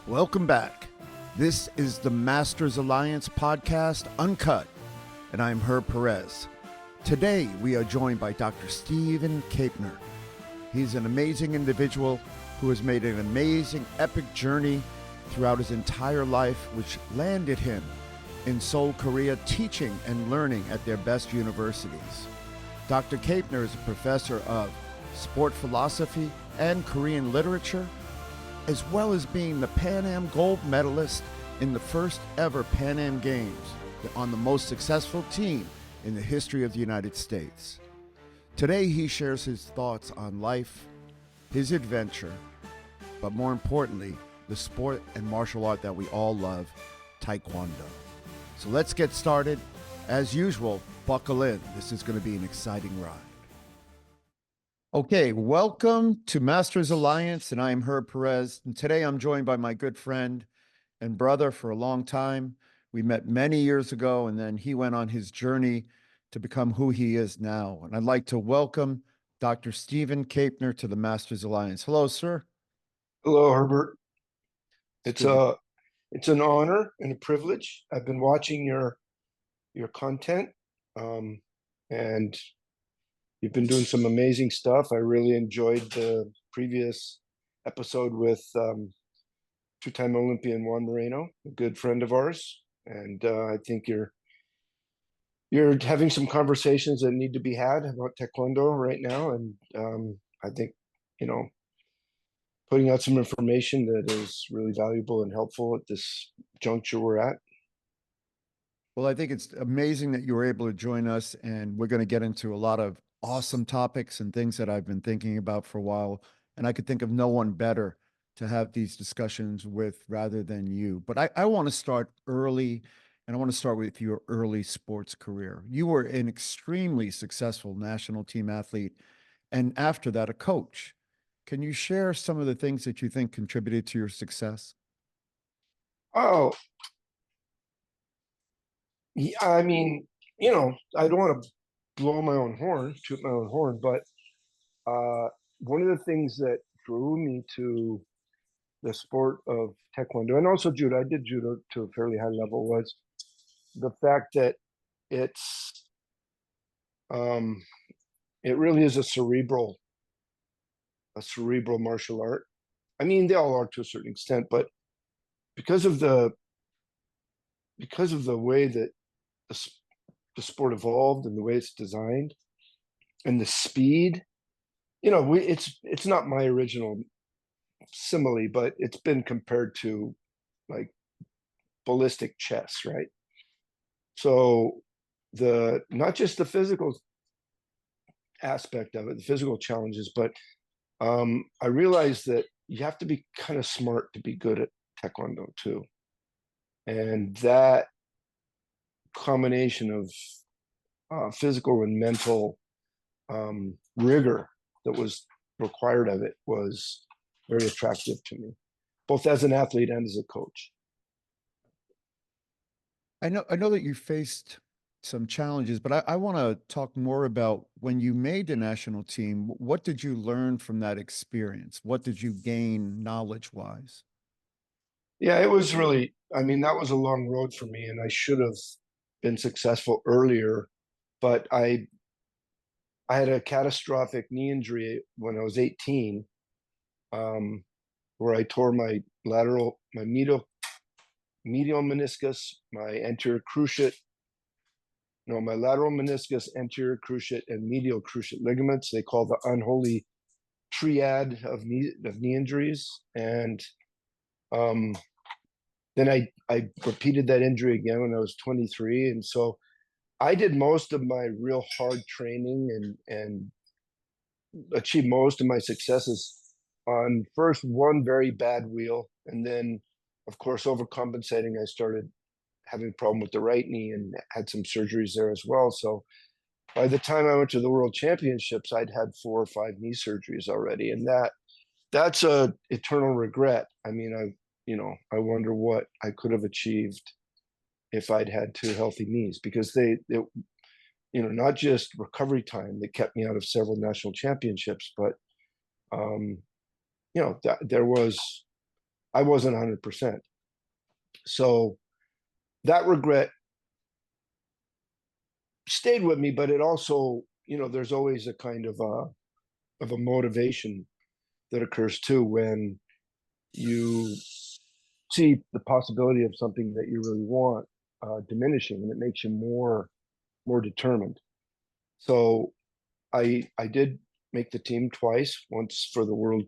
Welcome back. This is the Masters Alliance podcast, Uncut, and I'm Herb Perez. Today, we are joined by Dr. Stephen Kaepner. He's an amazing individual who has made an amazing, epic journey throughout his entire life, which landed him in Seoul, Korea, teaching and learning at their best universities. Dr. Kaepner is a professor of sport philosophy and Korean literature, as well as being the Pan Am gold medalist in the first ever Pan Am Games on the most successful team in the history of the United States. Today, he shares his thoughts on life, his adventure, but more importantly, the sport and martial art that we all love, Taekwondo. So let's get started. As usual, buckle in. This is going to be an exciting ride. Okay, welcome to Masters Alliance, and I am Herb Perez. And today I'm joined by my good friend and brother for a long time. We met many years ago, and then he went on his journey to become who he is now. And I'd like to welcome Dr. Stephen Kaepner to the Masters Alliance. Hello, sir. Hello, Herbert. It's It's an honor and a privilege. I've been watching your content, and you've been doing some amazing stuff. I really enjoyed the previous episode with two-time Olympian Juan Moreno, a good friend of ours, and I think you're having some conversations that need to be had about Taekwondo right now, and I think putting out some information that is really valuable and helpful at this juncture we're at. Well, I think it's amazing that you were able to join us, and we're going to get into a lot of awesome topics and things that I've been thinking about for a while. And I could think of no one better to have these discussions with rather than you. But I want to start early, and I want to start with your early sports career. You were an extremely successful national team athlete, and after that, a coach. Can you share some of the things that you think contributed to your success? Oh, yeah, I mean, I don't want to blow my own horn, toot my own horn, but one of the things that drew me to the sport of Taekwondo and also judo, I did judo to a fairly high level, was the fact that it's it really is a cerebral martial art. I mean, they all are to a certain extent, but because of the way that the sport evolved and the way it's designed and the speed, it's not my original simile, but it's been compared to like ballistic chess, right? So not just the physical aspect of it, the physical challenges, but I realized that you have to be kind of smart to be good at Taekwondo too. And that combination of physical and mental rigor that was required of it was very attractive to me, both as an athlete and as a coach. I know that you faced some challenges, but I want to talk more about when you made the national team. What did you learn from that experience? What did you gain knowledge-wise? Yeah, it was really, I mean, that was a long road for me, and I should have been successful earlier, but I had a catastrophic knee injury when I was 18, where I tore my medial meniscus, my anterior cruciate, no, my lateral meniscus, anterior cruciate, and medial cruciate ligaments. They call the unholy triad of knee injuries. And then I repeated that injury again when I was 23. And so I did most of my real hard training and achieved most of my successes on first one very bad wheel. And then, of course, overcompensating, I started having a problem with the right knee and had some surgeries there as well. So by the time I went to the World Championships, I'd had 4 or 5 knee surgeries already. And that's a eternal regret. I mean, I wonder what I could have achieved if I'd had 2 healthy knees, because they not just recovery time that kept me out of several national championships, but there was I wasn't 100%. So that regret stayed with me, but it also, there's always a kind of a motivation that occurs too when you see the possibility of something that you really want diminishing, and it makes you more determined. So I did make the team twice, once for the World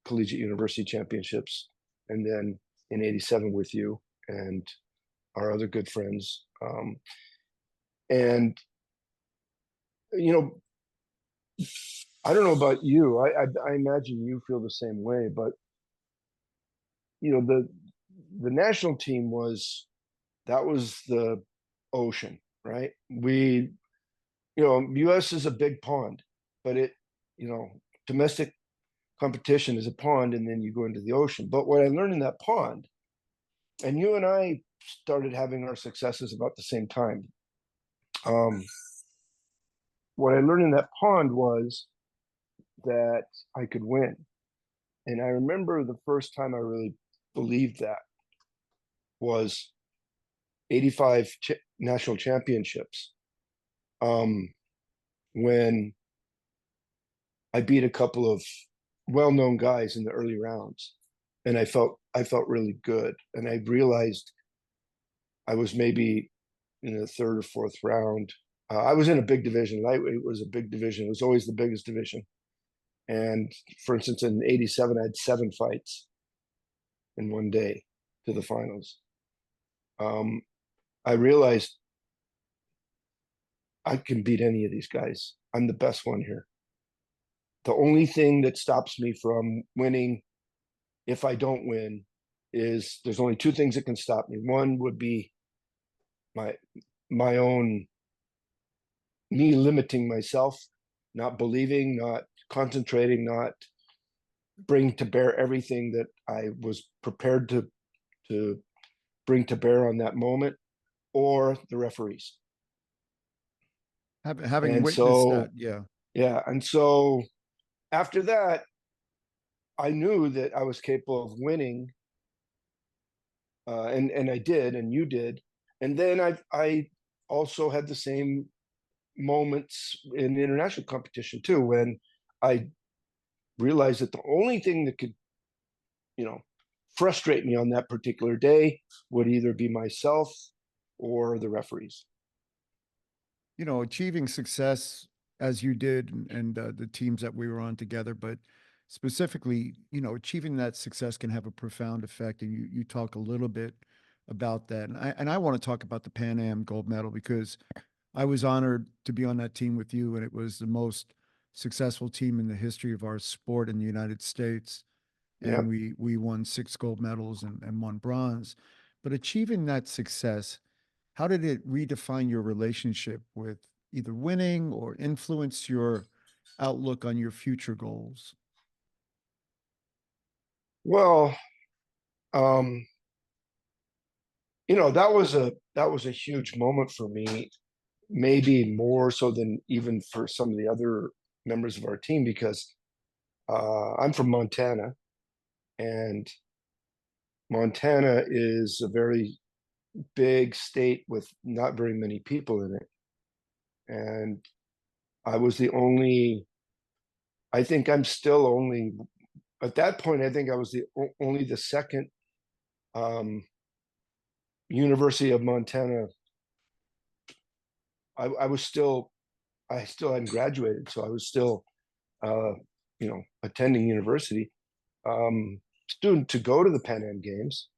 Collegiate University Championships, and then in '87 with you and our other good friends. And you know, I don't know about you. I imagine you feel the same way, but the national team that was the ocean, right? U.S. is a big pond, but domestic competition is a pond, and then you go into the ocean. But what I learned in that pond, and you and I started having our successes about the same time. What I learned in that pond was that I could win. And I remember the first time I really believed that was '85 national championships, when I beat a couple of well-known guys in the early rounds, and I felt really good. And I realized I was maybe in the third or fourth round. I was in a big division. Lightweight was a big division. It was always the biggest division. And for instance, in '87, I had 7 fights in one day to the finals. I realized I can beat any of these guys. I'm the best one here. The only thing that stops me from winning, if I don't win, is there's only 2 things that can stop me. One would be my own, me limiting myself, not believing, not concentrating, not bring to bear everything that I was prepared to bring to bear on that moment, or the referees. Having And witnessed so, that, yeah. yeah. And so after that, I knew that I was capable of winning. And I did, and you did. And then I also had the same moments in international competition too, when I realized that the only thing that could, frustrate me on that particular day would either be myself or the referees. Achieving success as you did, and the teams that we were on together, but specifically, achieving that success can have a profound effect. And you talk a little bit about that. And I want to talk about the Pan Am gold medal, because I was honored to be on that team with you, and it was the most successful team in the history of our sport in the United States. Yeah. And we won 6 gold medals and 1 bronze. But achieving that success, how did it redefine your relationship with either winning or influence your outlook on your future goals? Well, um, that was a huge moment for me, maybe more so than even for some of the other members of our team, because I'm from Montana, and Montana is a very big state with not very many people in it. And I was the only, I think I'm still only, at that point, I think I was only the second University of Montana. I still hadn't graduated, so I was still, attending university, student to go to the Pan Am Games,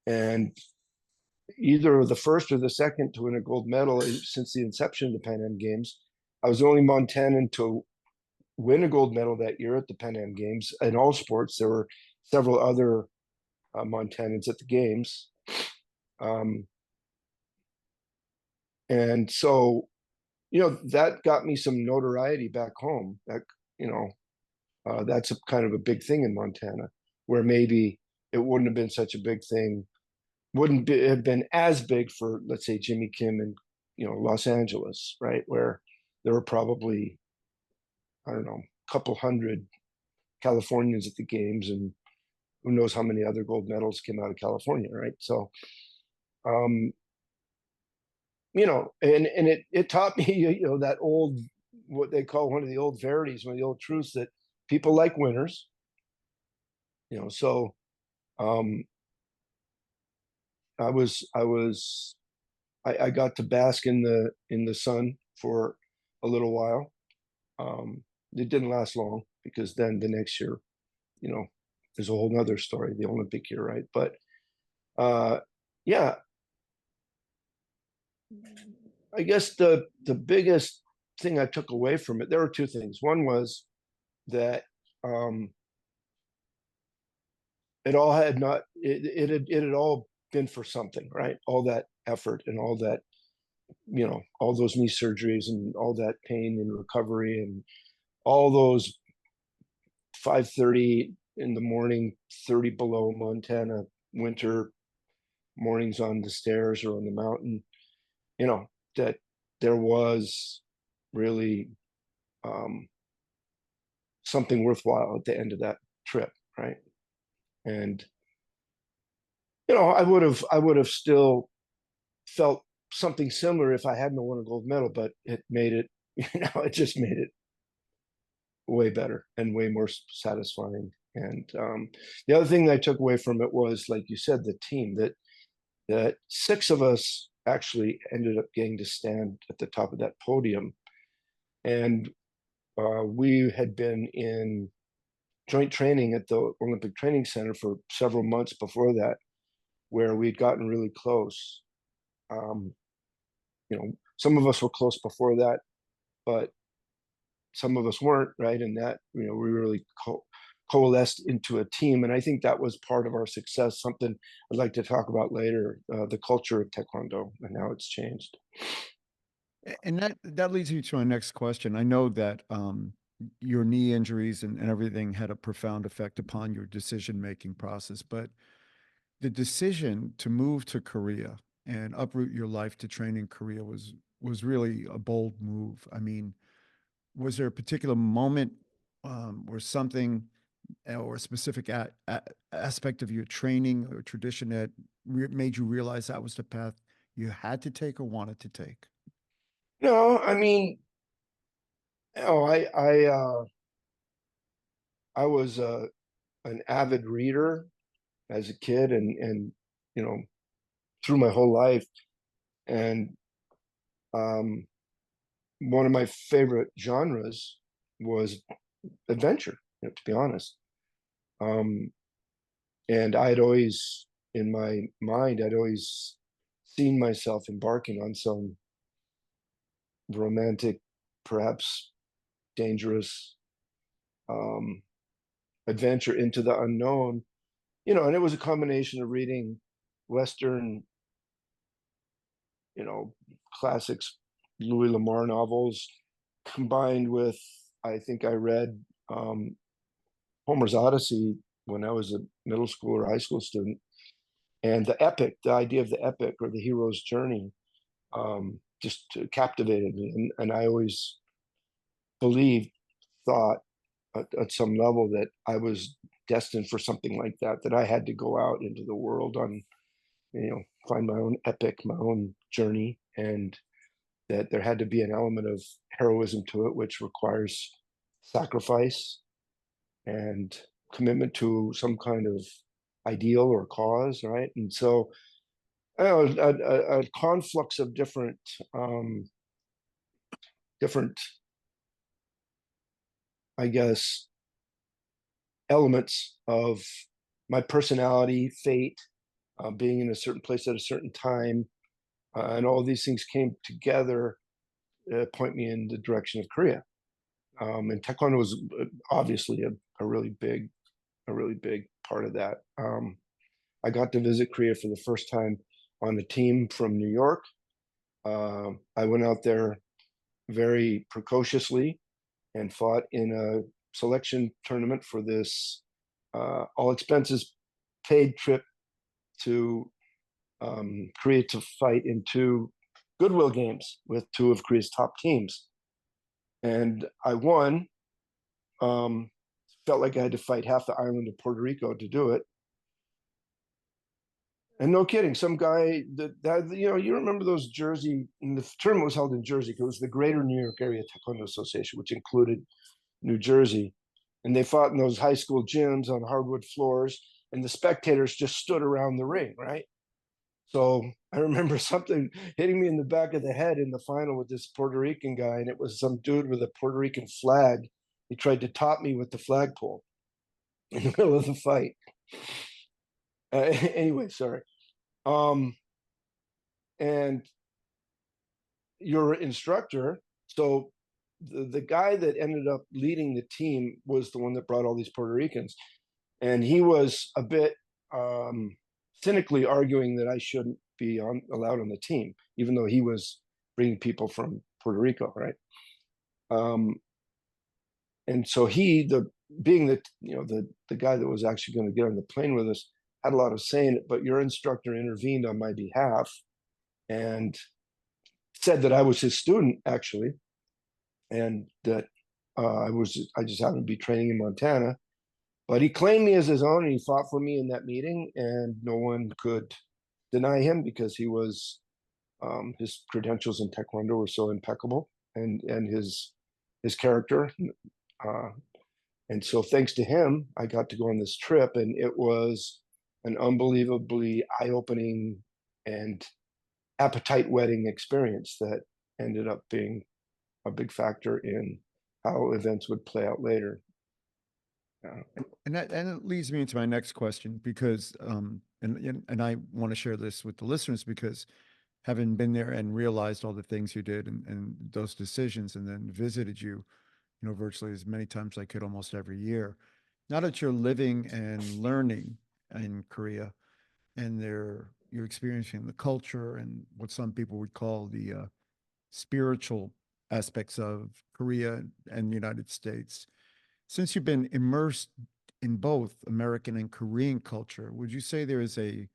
and either the first or the second to win a gold medal since the inception of the Pan Am Games. I was the only Montanan to win a gold medal that year at the Pan Am Games in all sports. There were several other Montanans at the games. And so, that got me some notoriety back home. That's a kind of a big thing in Montana, where maybe it wouldn't have been such a big thing, have been as big for, let's say, Jimmy Kim in, Los Angeles, right? Where there were probably, I don't know, a couple hundred Californians at the games, and who knows how many other gold medals came out of California, right? So, you know, and it taught me, you know, that old, what they call one of the old verities, one of the old truths, that people like winners, you know. So I got to bask in the sun for a little while. It didn't last long, because then the next year, you know, there's a whole nother story, the Olympic year, right? But yeah, I guess the biggest thing I took away from it, there were two things. One was that it all had not it had all been for something, right? All that effort and all that, you know, all those knee surgeries and all that pain and recovery and all those 5:30 in the morning, 30 below Montana winter mornings on the stairs or on the mountain, you know, that there was really something worthwhile at the end of that trip, right? And you know, I would have still felt something similar if I hadn't won a gold medal, but it made it, you know, it just made it way better and way more satisfying. And the other thing that I took away from it was, like you said, the team, that six of us actually ended up getting to stand at the top of that podium. And we had been in joint training at the Olympic Training Center for several months before that, where we'd gotten really close. You know, some of us were close before that, but some of us weren't, right? And that, you know, we really coalesced into a team. And I think that was part of our success, something I'd like to talk about later, the culture of Taekwondo and how it's changed. And that leads me to my next question. I know that your knee injuries and everything had a profound effect upon your decision-making process, but the decision to move to Korea and uproot your life to train in Korea was really a bold move. I mean, was there a particular moment or something or a specific aspect of your training or tradition that made you realize that was the path you had to take or wanted to take? No, I mean, oh, I was an avid reader as a kid, and you know, through my whole life. And um, one of my favorite genres was adventure, you know, to be honest. Um, and I'd always, in my mind, I'd always seen myself embarking on some romantic, perhaps dangerous um, adventure into the unknown, you know. And it was a combination of reading Western, you know, classics, Louis L'Amour novels, combined with, I think I read Homer's Odyssey when I was a middle school or high school student, and the epic, the idea of the epic or the hero's journey, just captivated me. And I always believed, thought at some level, that I was destined for something like that, that I had to go out into the world on, you know, find my own epic, my own journey, and that there had to be an element of heroism to it, which requires sacrifice and commitment to some kind of ideal or cause, right? And so, I don't know, a conflux of different, I guess, elements of my personality, fate, being in a certain place at a certain time, and all these things came together, point me in the direction of Korea. And Taekwondo was obviously a really big part of that. I got to visit Korea for the first time on a team from New York. I went out there very precociously and fought in a selection tournament for this all expenses paid trip to Korea to fight in two goodwill games with two of Korea's top teams. And I won. Felt like I had to fight half the island of Puerto Rico to do it. And no kidding, some guy that you remember those Jersey, and the tournament was held in Jersey. It was the Greater New York Area Taekwondo Association, which included New Jersey, and they fought in those high school gyms on hardwood floors, and the spectators just stood around the ring, right? So I remember something hitting me in the back of the head in the final with this Puerto Rican guy, and it was some dude with a Puerto Rican flag. He tried to top me with the flagpole in the middle of the fight. Anyway, sorry. Um, and your instructor, so the guy that ended up leading the team was the one that brought all these Puerto Ricans, and he was a bit cynically arguing that I shouldn't be allowed on the team, even though he was bringing people from Puerto Rico, right? And so he, being the guy that was actually going to get on the plane with us, had a lot of say in it. But your instructor intervened on my behalf and said that I was his student actually, and that I just happened to be training in Montana. But he claimed me as his own, and he fought for me in that meeting, and no one could deny him because he was his credentials in Taekwondo were so impeccable, and his character. Uh, and so, thanks to him, I got to go on this trip, and it was an unbelievably eye-opening and appetite-whetting experience that ended up being a big factor in how events would play out later. And it leads me into my next question because and I want to share this with the listeners because having been there and realized all the things you did and those decisions and then visited you, virtually as many times as I could almost every year. Now that you're living and learning in Korea and you're experiencing the culture and what some people would call the spiritual aspects of Korea and the United States. Since you've been immersed in both American and Korean culture, would you say there is a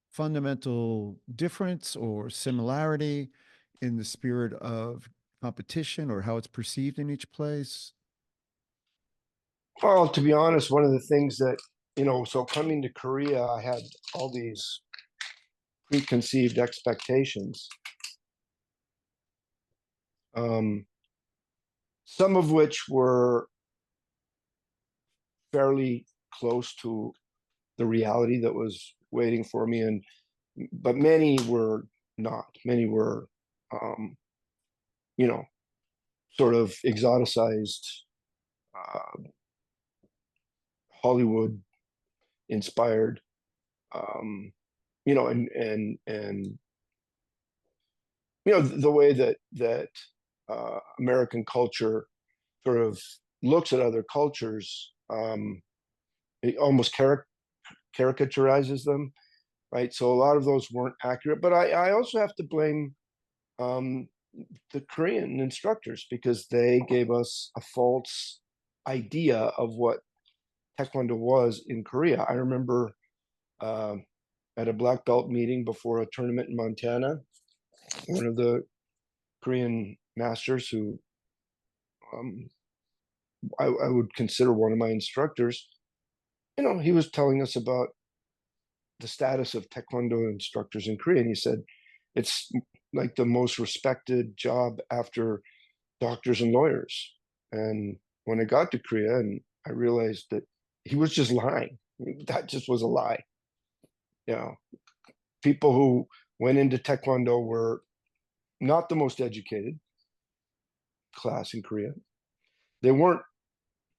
fundamental difference or similarity in the spirit of competition or how it's perceived in each place? Well, to be honest, one of the things that, so coming to Korea, I had all these preconceived expectations, um, some of which were fairly close to the reality that was waiting for me, but many were not. Many were, um, you know, sort of exoticized, uh, Hollywood inspired, and the way that American culture sort of looks at other cultures, it almost caricaturizes them, right? So a lot of those weren't accurate, but I also have to blame um, the Korean instructors because they gave us a false idea of what Taekwondo was in Korea. I remember uh, at a black belt meeting before a tournament in Montana, one of the Korean masters who um, I would consider one of my instructors, he was telling us about the status of Taekwondo instructors in Korea. And he said, it's like the most respected job after doctors and lawyers. And when I got to Korea and I realized that he was just lying, that just was a lie. You know, people who went into Taekwondo were not the most educated class in Korea. They weren't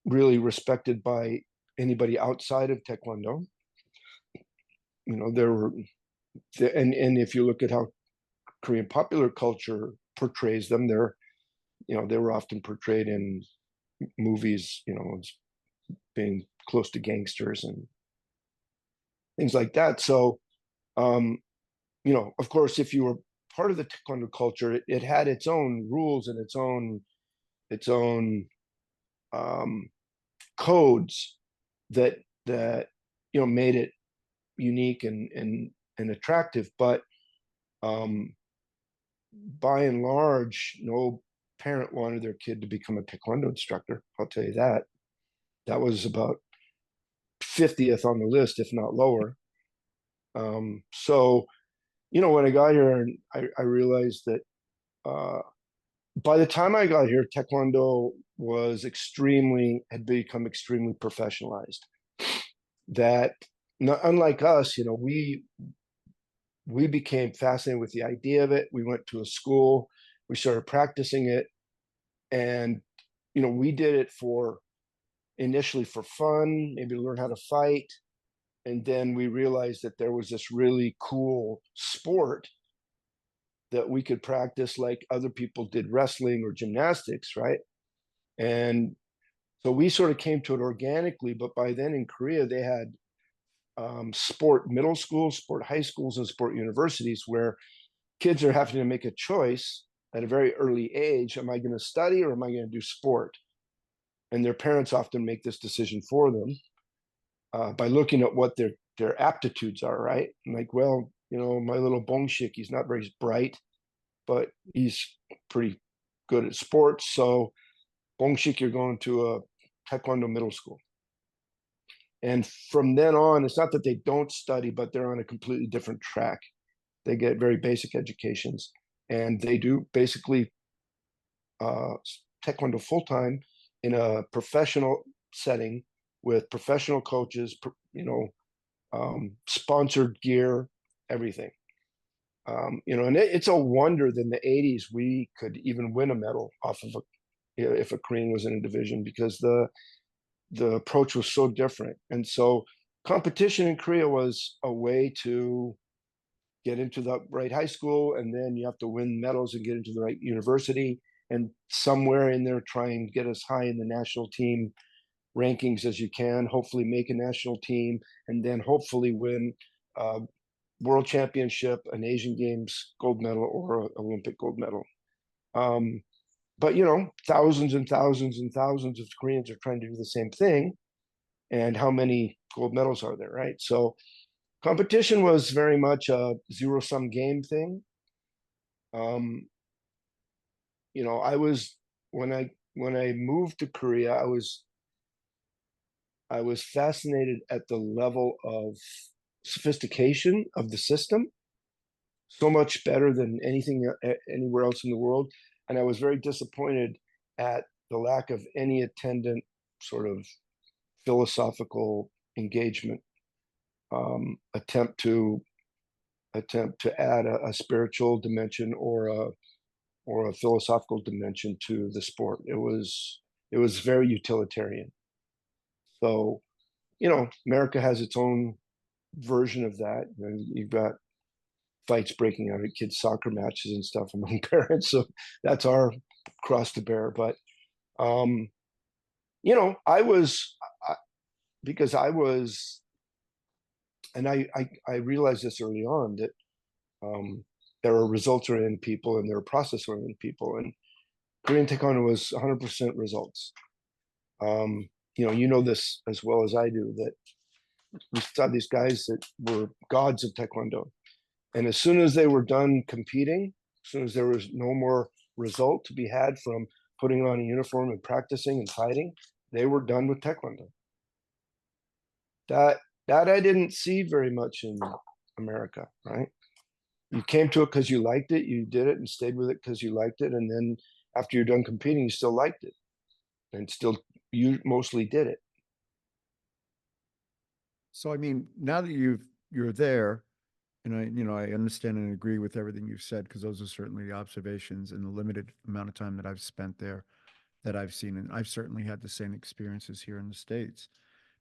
really respected by anybody outside of Taekwondo. There were, and if you look at how Korean popular culture portrays them, they were often portrayed in movies, as being close to gangsters and things like that. So, of course, if you were part of the Taekwondo culture, it had its own rules and its own codes that made it unique and attractive. But by and large, no parent wanted their kid to become a Taekwondo instructor. I'll tell you that. That was about 50th on the list, if not lower. So, when I got here, and I realized that uh, by the time I got here, Taekwondo had become extremely professionalized. That, unlike us, we became fascinated with the idea of it. We went to a school, we started practicing it, and we did it initially for fun, maybe to learn how to fight. And then we realized that there was this really cool sport that we could practice like other people did wrestling or gymnastics, right? And so we sort of came to it organically. But by then in Korea, they had sport middle schools, sport high schools, and sport universities where kids are having to make a choice at a very early age. Am I going to study or am I going to do sport? And their parents often make this decision for them by looking at what their aptitudes are, right? And like, well, my little Bongshik, he's not very bright, but he's pretty good at sports. So Bongshik, you're going to a Taekwondo middle school. And from then on, it's not that they don't study, but they're on a completely different track. They get very basic educations, and they do basically Taekwondo full time in a professional setting with professional coaches, sponsored gear, everything. And it's a wonder that in the 80s we could even win a medal off of if a Korean was in a division, because the approach was so different. And so competition in Korea was a way to get into the right high school, and then you have to win medals and get into the right university, and somewhere in there try and get as high in the national team rankings as you can, hopefully make a national team, and then hopefully win a world championship, an Asian Games gold medal, or an Olympic gold medal. But thousands and thousands and thousands of Koreans are trying to do the same thing. And how many gold medals are there, right? So competition was very much a zero-sum game thing. I was when I moved to Korea, I was fascinated at the level of sophistication of the system, so much better than anything anywhere else in the world. And I was very disappointed at the lack of any attendant sort of philosophical engagement, attempt to add a spiritual dimension or a philosophical dimension to the sport. It was very utilitarian. So, America has its own version of that. You've got fights breaking out at kids' soccer matches and stuff among parents. So that's our cross to bear. But I was because I was, and I realized this early on, that there are results-oriented people and there are process-oriented people, and Korean Taekwondo was 100% results. You know this as well as I do, that we saw these guys that were gods of Taekwondo. And as soon as they were done competing, as soon as there was no more result to be had from putting on a uniform and practicing and fighting, they were done with Taekwondo. That I didn't see very much in America, right? You came to it because you liked it, you did it and stayed with it because you liked it, and then after you're done competing, you still liked it, and still you mostly did it. So, I mean, now that you're there, and I understand and agree with everything you've said, because those are certainly the observations in the limited amount of time that I've spent there that I've seen, and I've certainly had the same experiences here in the States.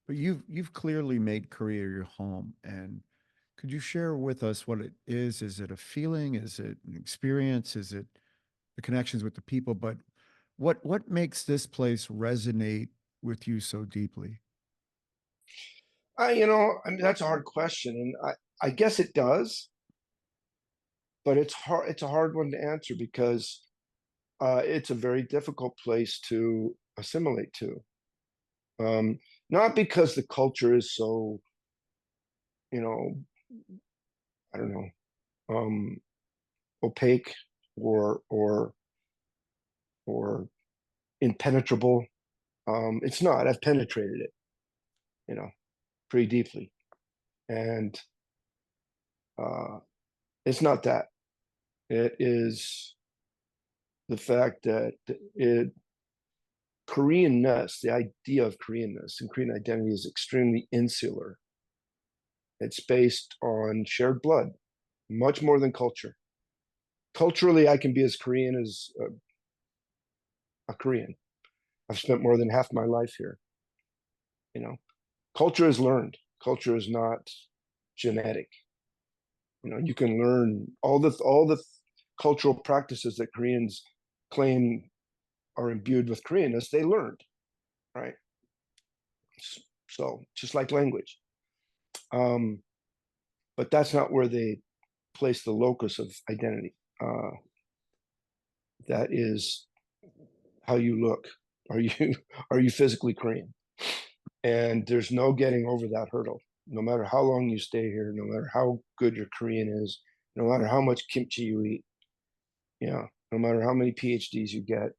But you've clearly made Korea your home, and could you share with us what it is? Is it a feeling? Is it an experience? Is it the connections with the people? But what makes this place resonate with you so deeply? I mean, that's a hard question, and I guess it does, but it's hard. It's a hard one to answer because it's a very difficult place to assimilate to. Not because the culture is so, you know, I don't know, opaque or or impenetrable. It's not. I've penetrated it, you know, pretty deeply, and It's not that. It is the fact that Koreanness, the idea of Koreanness and Korean identity is extremely insular. It's based on shared blood, much more than culture. Culturally, I can be as Korean as a Korean. I've spent more than half my life here. You know, culture is learned. Culture is not genetic. You know, you can learn all the cultural practices that Koreans claim are imbued with Koreanness. They learned, right? So just like language, but that's not where they place the locus of identity. That is how you look. Are you physically Korean? And there's no getting over that hurdle. No matter how long you stay here, no matter how good your Korean is, no matter how much kimchi you eat, no matter how many PhDs you get,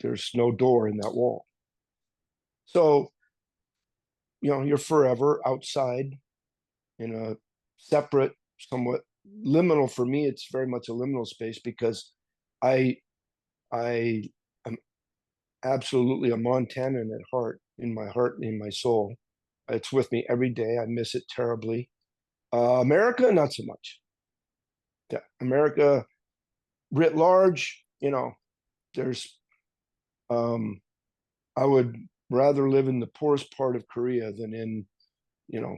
there's no door in that wall. So, you're forever outside in a separate, somewhat liminal. For me, it's very much a liminal space because I am absolutely a Montanan at heart, in my soul. It's with me every day. I miss it terribly. America, not so much. Yeah, America writ large, there's I would rather live in the poorest part of Korea than in,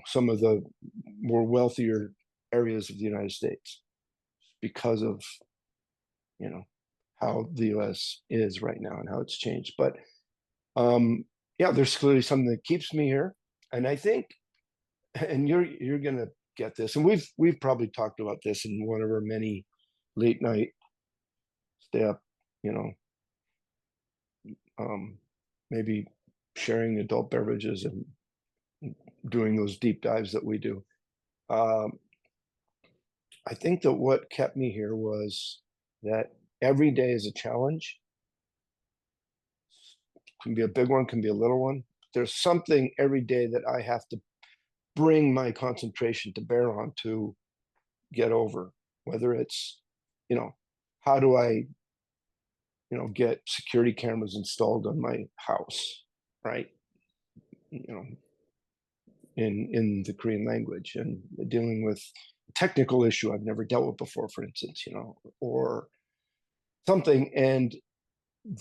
some of the more wealthier areas of the United States because of, how the US is right now and how it's changed. But yeah, there's clearly something that keeps me here. And I think, and you're gonna get this, and we've probably talked about this in one of our many late night stay up, maybe sharing adult beverages and doing those deep dives that we do. I think that what kept me here was that every day is a challenge. Can be a big one, can be a little one. There's something every day that I have to bring my concentration to bear on to get over, whether it's, how do I, get security cameras installed on my house, right? In the Korean language, and dealing with a technical issue I've never dealt with before, for instance, or something. And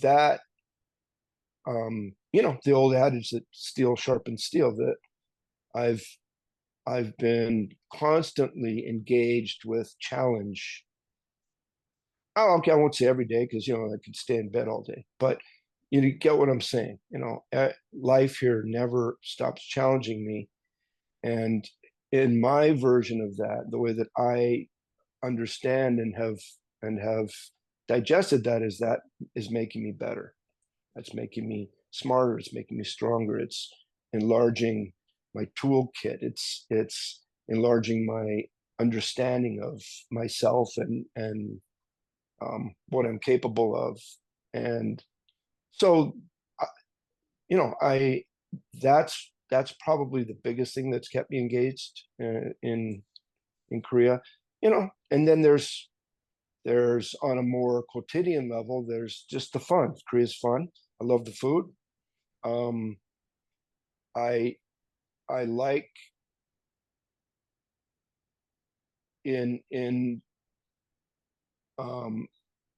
that, the old adage that steel sharpens steel, that I've been constantly engaged with challenge. Oh, okay, I won't say every day because I could stay in bed all day, but you get what I'm saying. Life here never stops challenging me. And in my version of that, the way that I understand and have digested that is making me better. That's making me smarter. It's making me stronger. It's enlarging my toolkit. It's enlarging my understanding of myself and what I'm capable of. And so, that's probably the biggest thing that's kept me engaged in Korea. And then there's on a more quotidian level, there's just the fun. Korea's fun. I love the food. I like in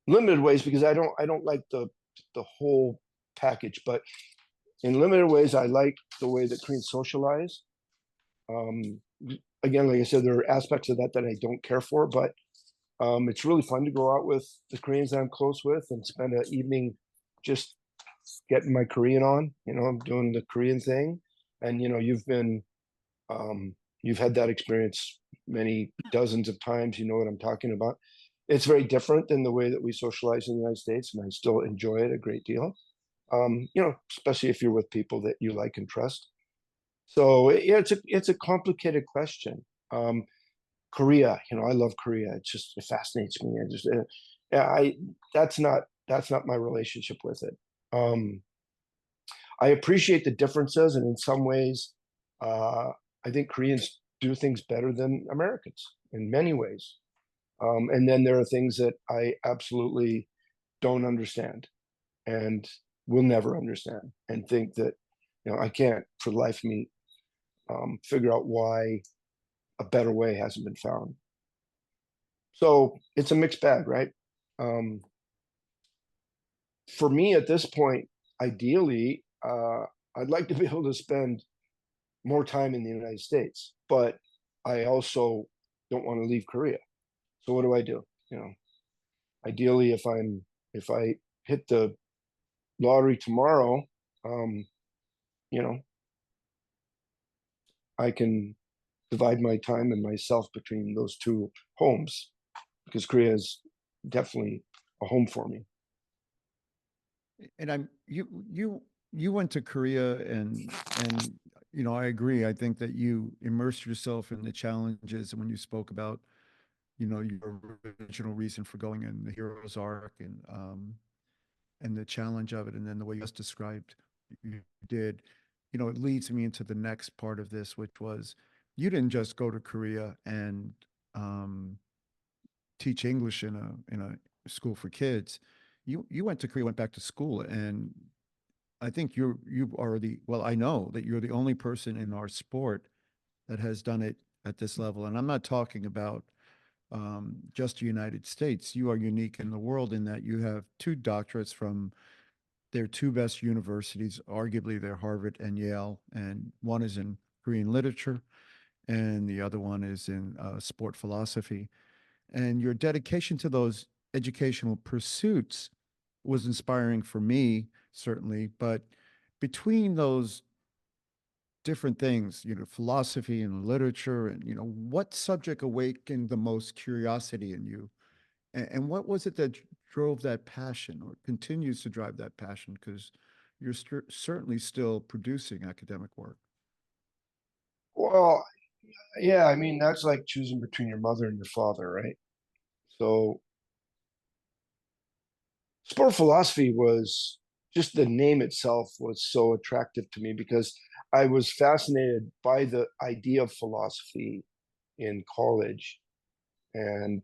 limited ways, because I don't like the whole package, but in limited ways, I like the way that Koreans socialize. Again, like I said, there are aspects of that I don't care for, but it's really fun to go out with the Koreans that I'm close with and spend an evening just getting my Korean on. I'm doing the Korean thing, and you've had that experience many dozens of times. You know what I'm talking about. It's very different than the way that we socialize in the United States, and I still enjoy it a great deal. Especially if you're with people that you like and trust. So yeah, it's a complicated question. Korea, I love Korea. It fascinates me. That's not my relationship with it. I appreciate the differences, and in some ways, I think Koreans do things better than Americans in many ways. And then there are things that I absolutely don't understand and will never understand, and think that, I can't for the life of me figure out why a better way hasn't been found. So it's a mixed bag, right? Um, for me at this point, ideally, I'd like to be able to spend more time in the United States, but I also don't want to leave Korea. So what do I do? Ideally, if I hit the lottery tomorrow, um, you know, I can divide my time and myself between those two homes, because Korea is definitely a home for me. And you went to Korea, and I agree. I think that you immersed yourself in the challenges, and when you spoke about your original reason for going in, the hero's arc, and the challenge of it, and then the way you just described you did, it leads me into the next part of this, which was you didn't just go to Korea and um, teach English in a school for kids. You went to Korea, went back to school, and I think you are well, I know that you're the only person in our sport that has done it at this level. And I'm not talking about just the United States. You are unique in the world in that you have two doctorates from their two best universities, arguably they're Harvard and Yale, and one is in Korean literature, and the other one is in sport philosophy. And your dedication to those educational pursuits was inspiring for me, certainly. But between those different things, philosophy and literature, and, what subject awakened the most curiosity in you? And what was it that drove that passion or continues to drive that passion? Because you're certainly still producing academic work. Well, yeah, I mean, that's like choosing between your mother and your father, right? So sport philosophy was, just the name itself was so attractive to me, because I was fascinated by the idea of philosophy in college. And,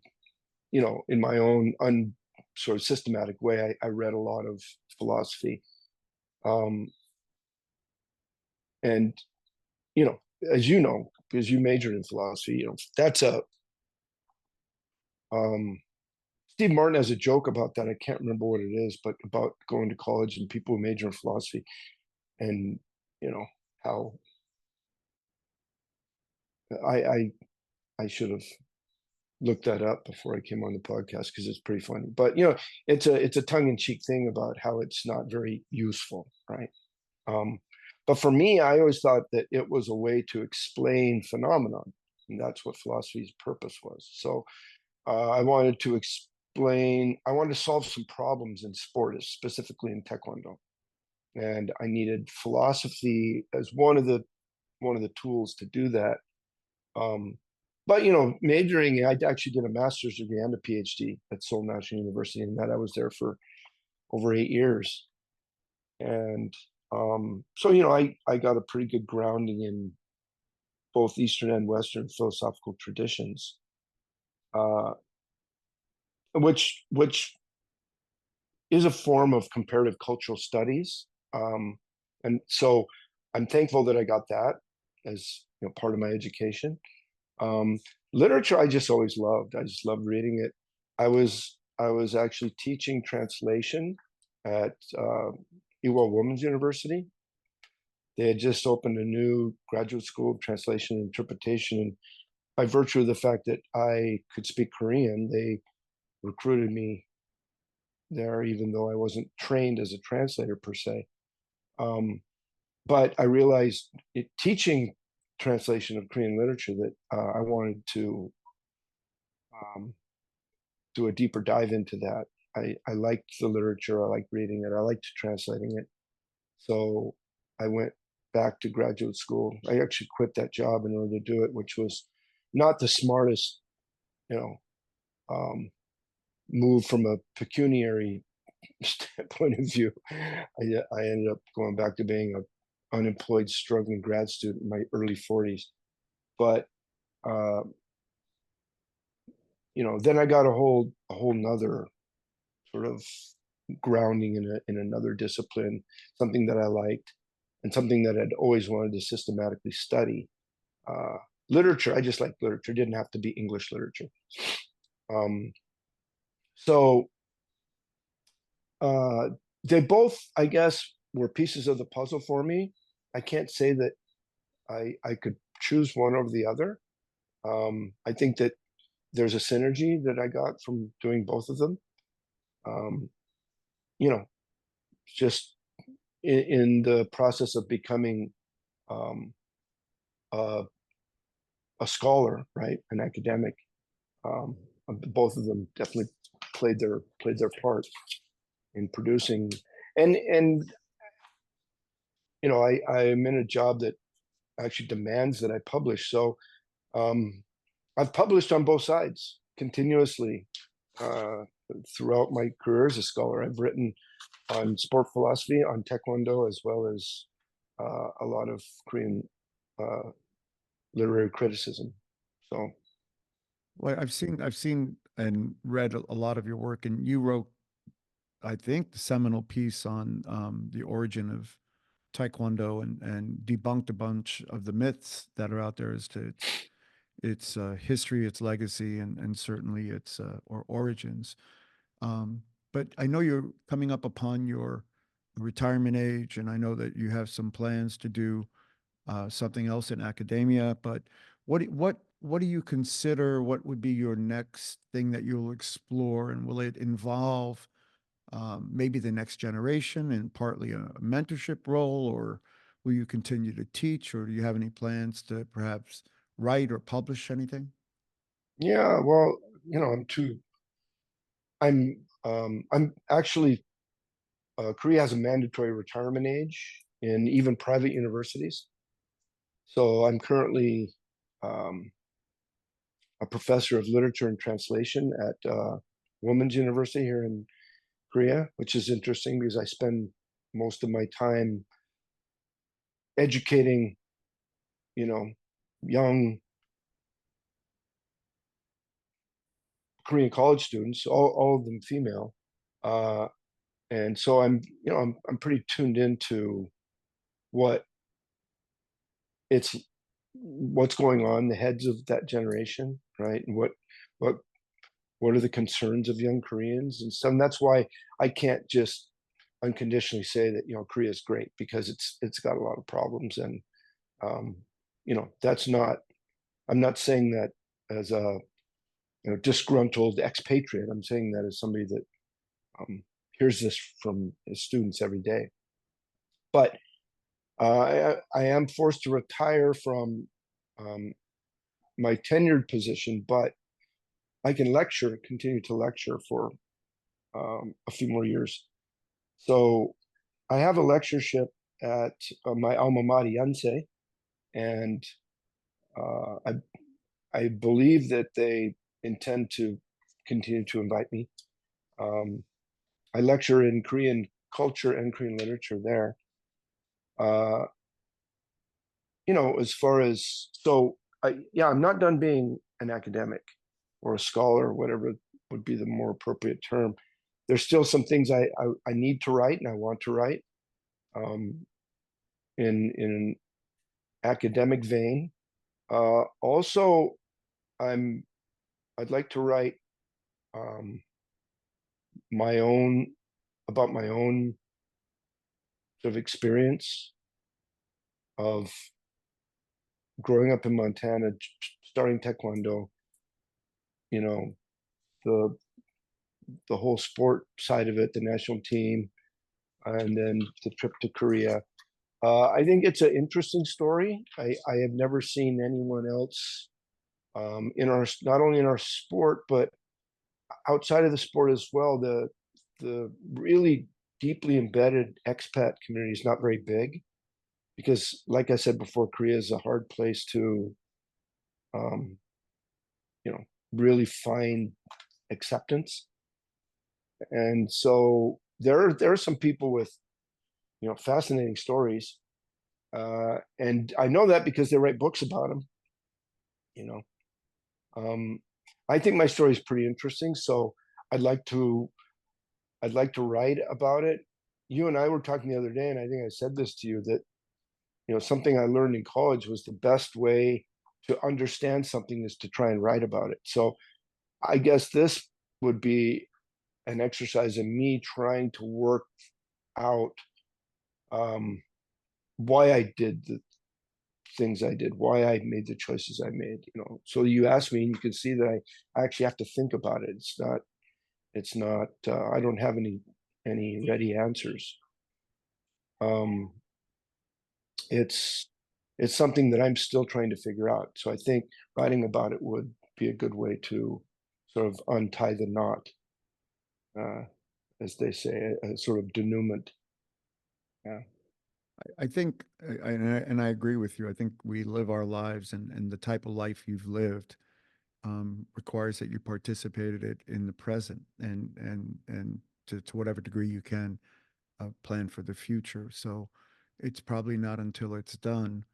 in my own sort of systematic way, I read a lot of philosophy. Um, and, you know, as you know, because you majored in philosophy, that's um, Steve Martin has a joke about that. I can't remember what it is, but about going to college and people who major in philosophy, and how I I, I should have looked that up before I came on the podcast, because it's pretty funny. But it's a tongue-in-cheek thing about how it's not very useful, right? Um, but for me, I always thought that it was a way to explain phenomenon, and that's what philosophy's purpose was. So I wanted to explain. I wanted to solve some problems in sport, specifically in Taekwondo, and I needed philosophy as one of the tools to do that. Um, but majoring, I actually did a master's degree and a PhD at Seoul National University, and that I was there for over 8 years. And so I got a pretty good grounding in both Eastern and Western philosophical traditions, uh, which is a form of comparative cultural studies. And so I'm thankful that I got that as part of my education. Um, Literature, I just always loved. I just loved reading it. I was actually teaching translation at Ewell Women's University. They had just opened a new graduate school of translation and interpretation, and by virtue of the fact that I could speak Korean, they recruited me there, even though I wasn't trained as a translator per se. Um, but I realized teaching translation of Korean literature that I wanted to um, do a deeper dive into that. I liked the literature. I liked reading it. I liked translating it. So I went back to graduate school. I actually quit that job in order to do it, which was not the smartest, you know, move from a pecuniary point of view. I ended up going back to being a unemployed, struggling grad student in my early 40s. But uh, then I got a whole nother sort of grounding in another discipline, something that I liked and something that I'd always wanted to systematically study. Literature, I just liked literature. It didn't have to be English literature. So they both, I guess, were pieces of the puzzle for me. I can't say that I could choose one over the other. I think that there's a synergy that I got from doing both of them. Just in the process of becoming a scholar, right, an academic. Both of them definitely played their part in producing, and I'm in a job that actually demands that I publish. So I've published on both sides continuously throughout my career as a scholar. I've written on sport philosophy, on Taekwondo, as well as a lot of Korean literary criticism. So, Well, I've seen and read a lot of your work, and you wrote, I think, the seminal piece on the origin of Taekwondo and debunked a bunch of the myths that are out there as to its history, its legacy, and certainly its or origins. But I know you're coming up upon your retirement age, and I know that you have some plans to do something else in academia. But what do you consider? What would be your next thing that you'll explore, and will it involve maybe the next generation and partly a mentorship role, or will you continue to teach, or do you have any plans to perhaps write or publish anything? yeah, well, I'm actually Korea has a mandatory retirement age in even private universities. So I'm currently um, a professor of literature and translation at Women's University here in Korea, which is interesting because I spend most of my time educating, you know, young Korean college students, all of them female. Uh, and so I'm pretty tuned into what it's what's going on in the heads of that generation, right? And what what are the concerns of young Koreans and stuff. And that's why I can't just unconditionally say that Korea is great, because it's got a lot of problems. And um, that's not, I'm not saying that as a disgruntled expatriate. I'm saying that as somebody that um, hears this from his students every day. But I am forced to retire from um, my tenured position, but I can continue to lecture for a few more years. So I have a lectureship at my alma mater, Yonsei, and I believe that they intend to continue to invite me. I lecture in Korean culture and Korean literature there. Uh, as far as I'm not done being an academic or a scholar, or whatever would be the more appropriate term. There's still some things I need to write and I want to write in an academic vein. Also, I'd like to write um, my own about my own sort of experience of growing up in Montana, starting Taekwondo, you know, the whole sport side of it, the national team, and then the trip to Korea. I think it's an interesting story. I have never seen anyone else in our, not only in our sport, but outside of the sport as well. The really deeply embedded expat community is not very big because, like I said before, Korea is a hard place to, um, really find acceptance. And so there are some people with fascinating stories, and I know that because they write books about them. I think my story is pretty interesting, so I'd like to I'd like to write about it. You and I were talking the other day, and I think I said this to you, that something I learned in college was the best way to understand something is to try and write about it. So I guess this would be an exercise in me trying to work out um, why I did the things I did, why I made the choices I made. So you ask me, and you can see that I actually have to think about it. It's not. I don't have any ready answers. Um, it's it's something that I'm still trying to figure out. So I think writing about it would be a good way to sort of untie the knot, uh, as they say, a sort of denouement. Yeah. I think, and I agree with you. I think we live our lives, and the type of life you've lived requires that you participated it in the present, and to whatever degree you can plan for the future. So it's probably not until it's done.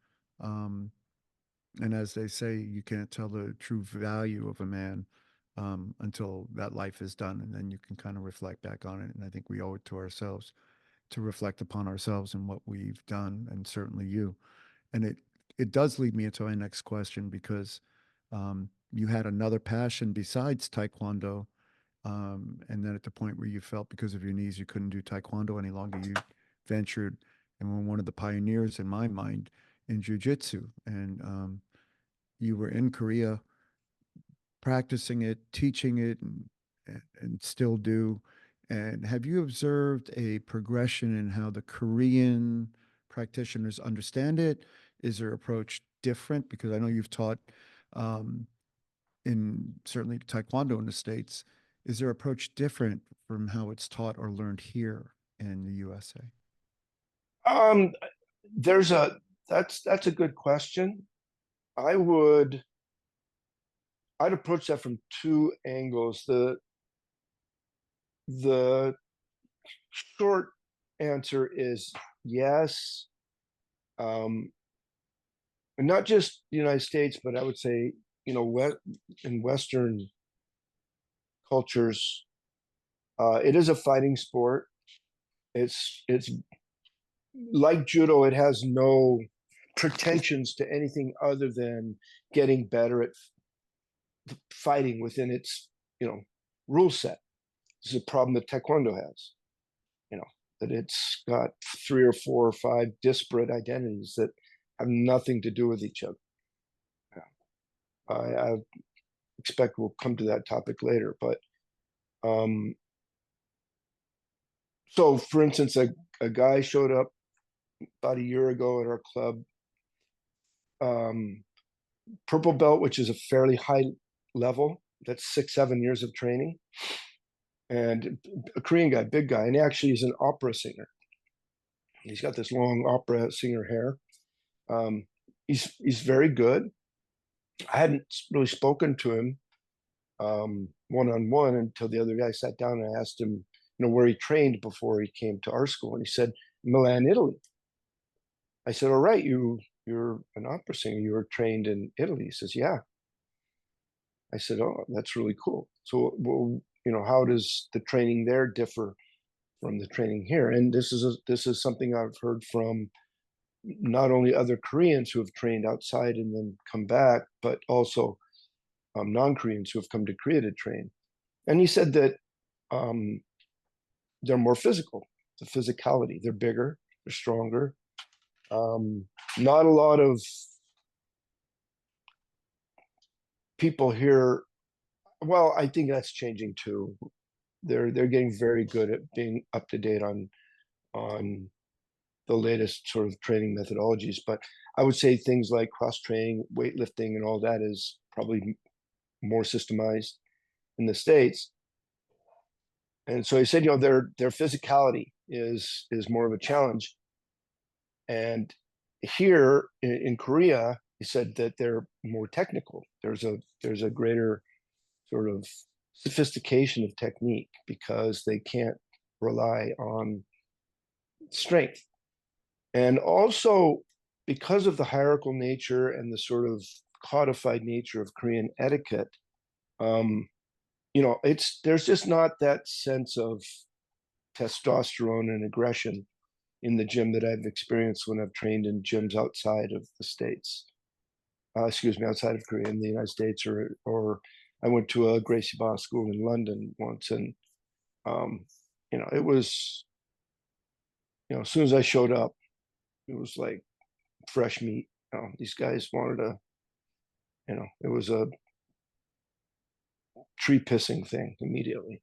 Um, and as they say, you can't tell the true value of a man until that life is done, and then you can kind of reflect back on it. And I think we owe it to ourselves to reflect upon ourselves and what we've done, and certainly you. And it does lead me into my next question because you had another passion besides Taekwondo, and then at the point where you felt because of your knees you couldn't do Taekwondo any longer, you ventured and were one of the pioneers in my mind in Jiu-Jitsu. And you were in Korea practicing it, teaching it, and still do. And have you observed a progression in how the Korean practitioners understand it? Is their approach different? Because I know you've taught um, in certainly Taekwondo in the States. Is their approach different from how it's taught or learned here in the USA? Um, there's a that's a good question. I would I'd approach that from two angles. The short answer is yes. And not just the United States, but I would say, in Western cultures, it is a fighting sport. It's like judo. It has no pretensions to anything other than getting better at fighting within its, rule set. This is a problem that Taekwondo has. You know, that it's got 3 or 4 or 5 disparate identities that have nothing to do with each other. I expect we'll come to that topic later, but um, so for instance, a guy showed up about a year ago at our club, um, purple belt, which is a fairly high level. That's 6, 7 years of training, and a Korean guy, big guy, and actually he's an opera singer. He's got this long opera singer hair. He's very good. I hadn't really spoken to him one on one until the other guy sat down and I asked him, where he trained before he came to our school, and he said Milan, Italy. I said, all right, you're an opera singer. You were trained in Italy. He says, yeah. I said, oh, that's really cool. So, well, how does the training there differ from the training here? And this is something I've heard from not only other Koreans who have trained outside and then come back, but also non-Koreans who have come to Korea to train. And he said that um, they're more physical, the physicality. They're bigger, they're stronger. Not a lot of people here. Well, I think that's changing too. They're getting very good at being up to date on the latest sort of training methodologies. But I would say things like cross training, weightlifting, and all that is probably more systemized in the States. And so he said, their physicality is more of a challenge. And here in Korea, he said that they're more technical. There's a greater sort of sophistication of technique because they can't rely on strength. And also because of the hierarchical nature and the sort of codified nature of Korean etiquette, there's just not that sense of testosterone and aggression in the gym that I've experienced when I've trained in gyms outside of the States. Outside of Korea, in the United States, or I went to a Gracie Barra school in London once, and it was, as soon as I showed up, it was like fresh meat. These guys wanted to, it was a tree pissing thing immediately,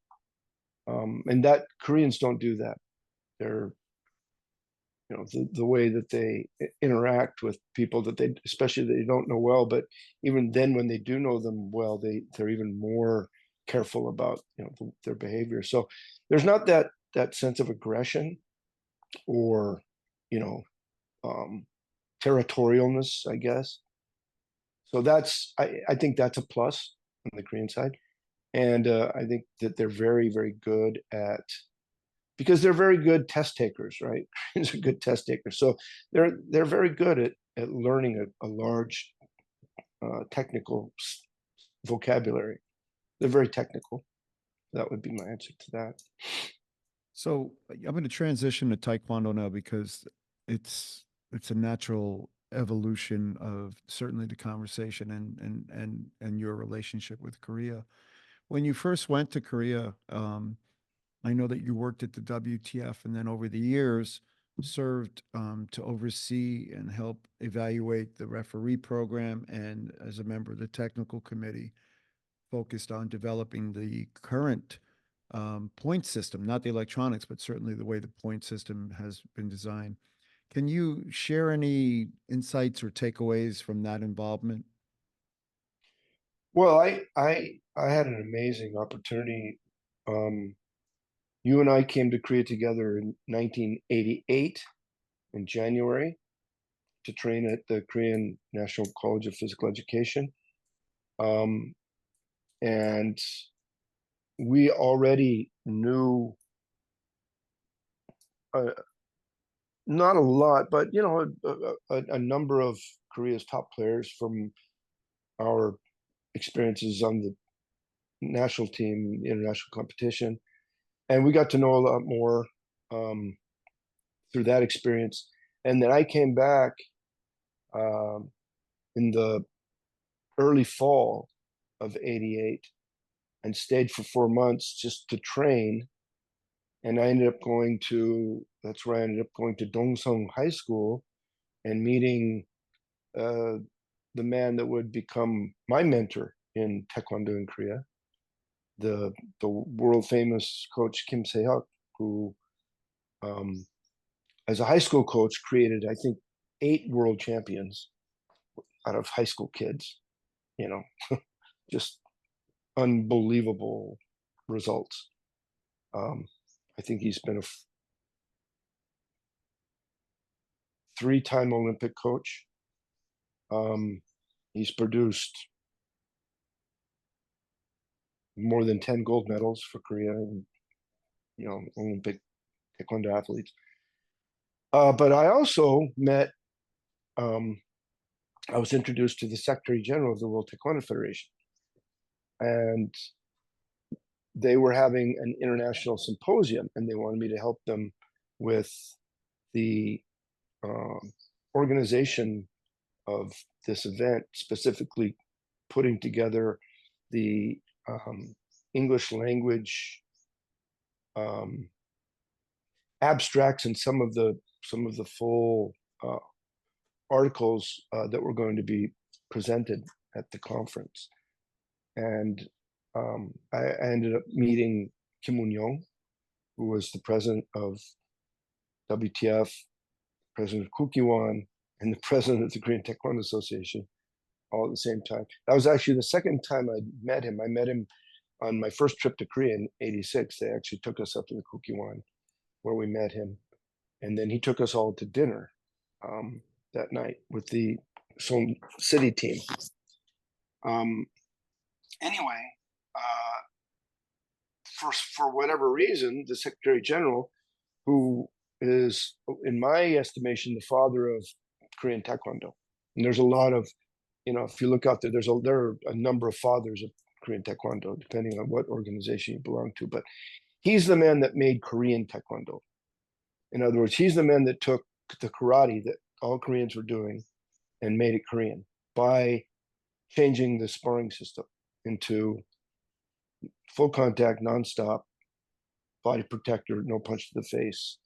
and that Koreans don't do that. They're the way that they interact with people that they, especially they don't know well, but even then when they do know them well, they're even more careful about their behavior. So there's not that sense of aggression or territorialness, I guess. So I think that's a plus on the Korean side, and I think that they're very, very good at, because they're very good test takers, right? Koreans are good test takers, so they're very good at learning a large technical vocabulary. They're very technical. That would be my answer to that. So I'm going to transition to Taekwondo now because it's a natural evolution of certainly the conversation and your relationship with Korea. When you first went to Korea, I know that you worked at the WTF and then over the years served to oversee and help evaluate the referee program, and as a member of the technical committee focused on developing the current point system, not the electronics, but certainly the way the point system has been designed. Can you share any insights or takeaways from that involvement? Well, I had an amazing opportunity. You and I came to Korea together in 1988 in January to train at the Korean National College of Physical Education. And we already knew not a lot, but a number of Korea's top players from our experiences on the national team, international competition, and we got to know a lot more through that experience. And then I came back in the early fall of '88 and stayed for 4 months just to train. And I ended up going to, that's where I ended up going to Dongsung High School and meeting the man that would become my mentor in Taekwondo in Korea, the world famous coach Kim Se-hyuk, who as a high school coach created, I think, 8 world champions out of high school kids, just unbelievable results. I think he's been a 3-time Olympic coach. He's produced more than 10 gold medals for Korea and Olympic Taekwondo athletes. But I also met, I was introduced to the Secretary General of the World Taekwondo Federation, and they were having an international symposium, and they wanted me to help them with the organization of this event, specifically putting together the English language abstracts and some of the full articles that were going to be presented at the conference. And I ended up meeting Kim Un-young, who was the president of WTF, president of Kukiwon, and the president of the Korean Taekwondo Association, all at the same time. That was actually the second time I met him. I met him on my first trip to Korea in '86. They actually took us up to the Kukiwon, where we met him. And then he took us all to dinner that night with the Seoul City team. Anyway, for whatever reason, the Secretary General, who is, in my estimation, the father of Korean Taekwondo, and there's a lot of if you look out there, there are a number of fathers of Korean Taekwondo, depending on what organization you belong to. But he's the man that made Korean Taekwondo. In other words, he's the man that took the karate that all Koreans were doing and made it Korean by changing the sparring system into full contact, nonstop, body protector, no punch to the face,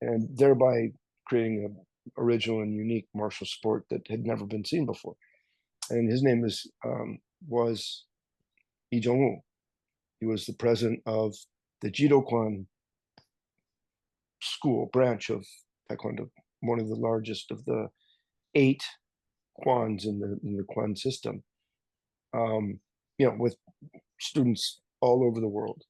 and thereby creating an original and unique martial sport that had never been seen before. And his name was Lee Jong-woo. He was the president of the Jidokwan school branch of Taekwondo, one of the largest of the 8 kwans in the kwan system. With students all over the world.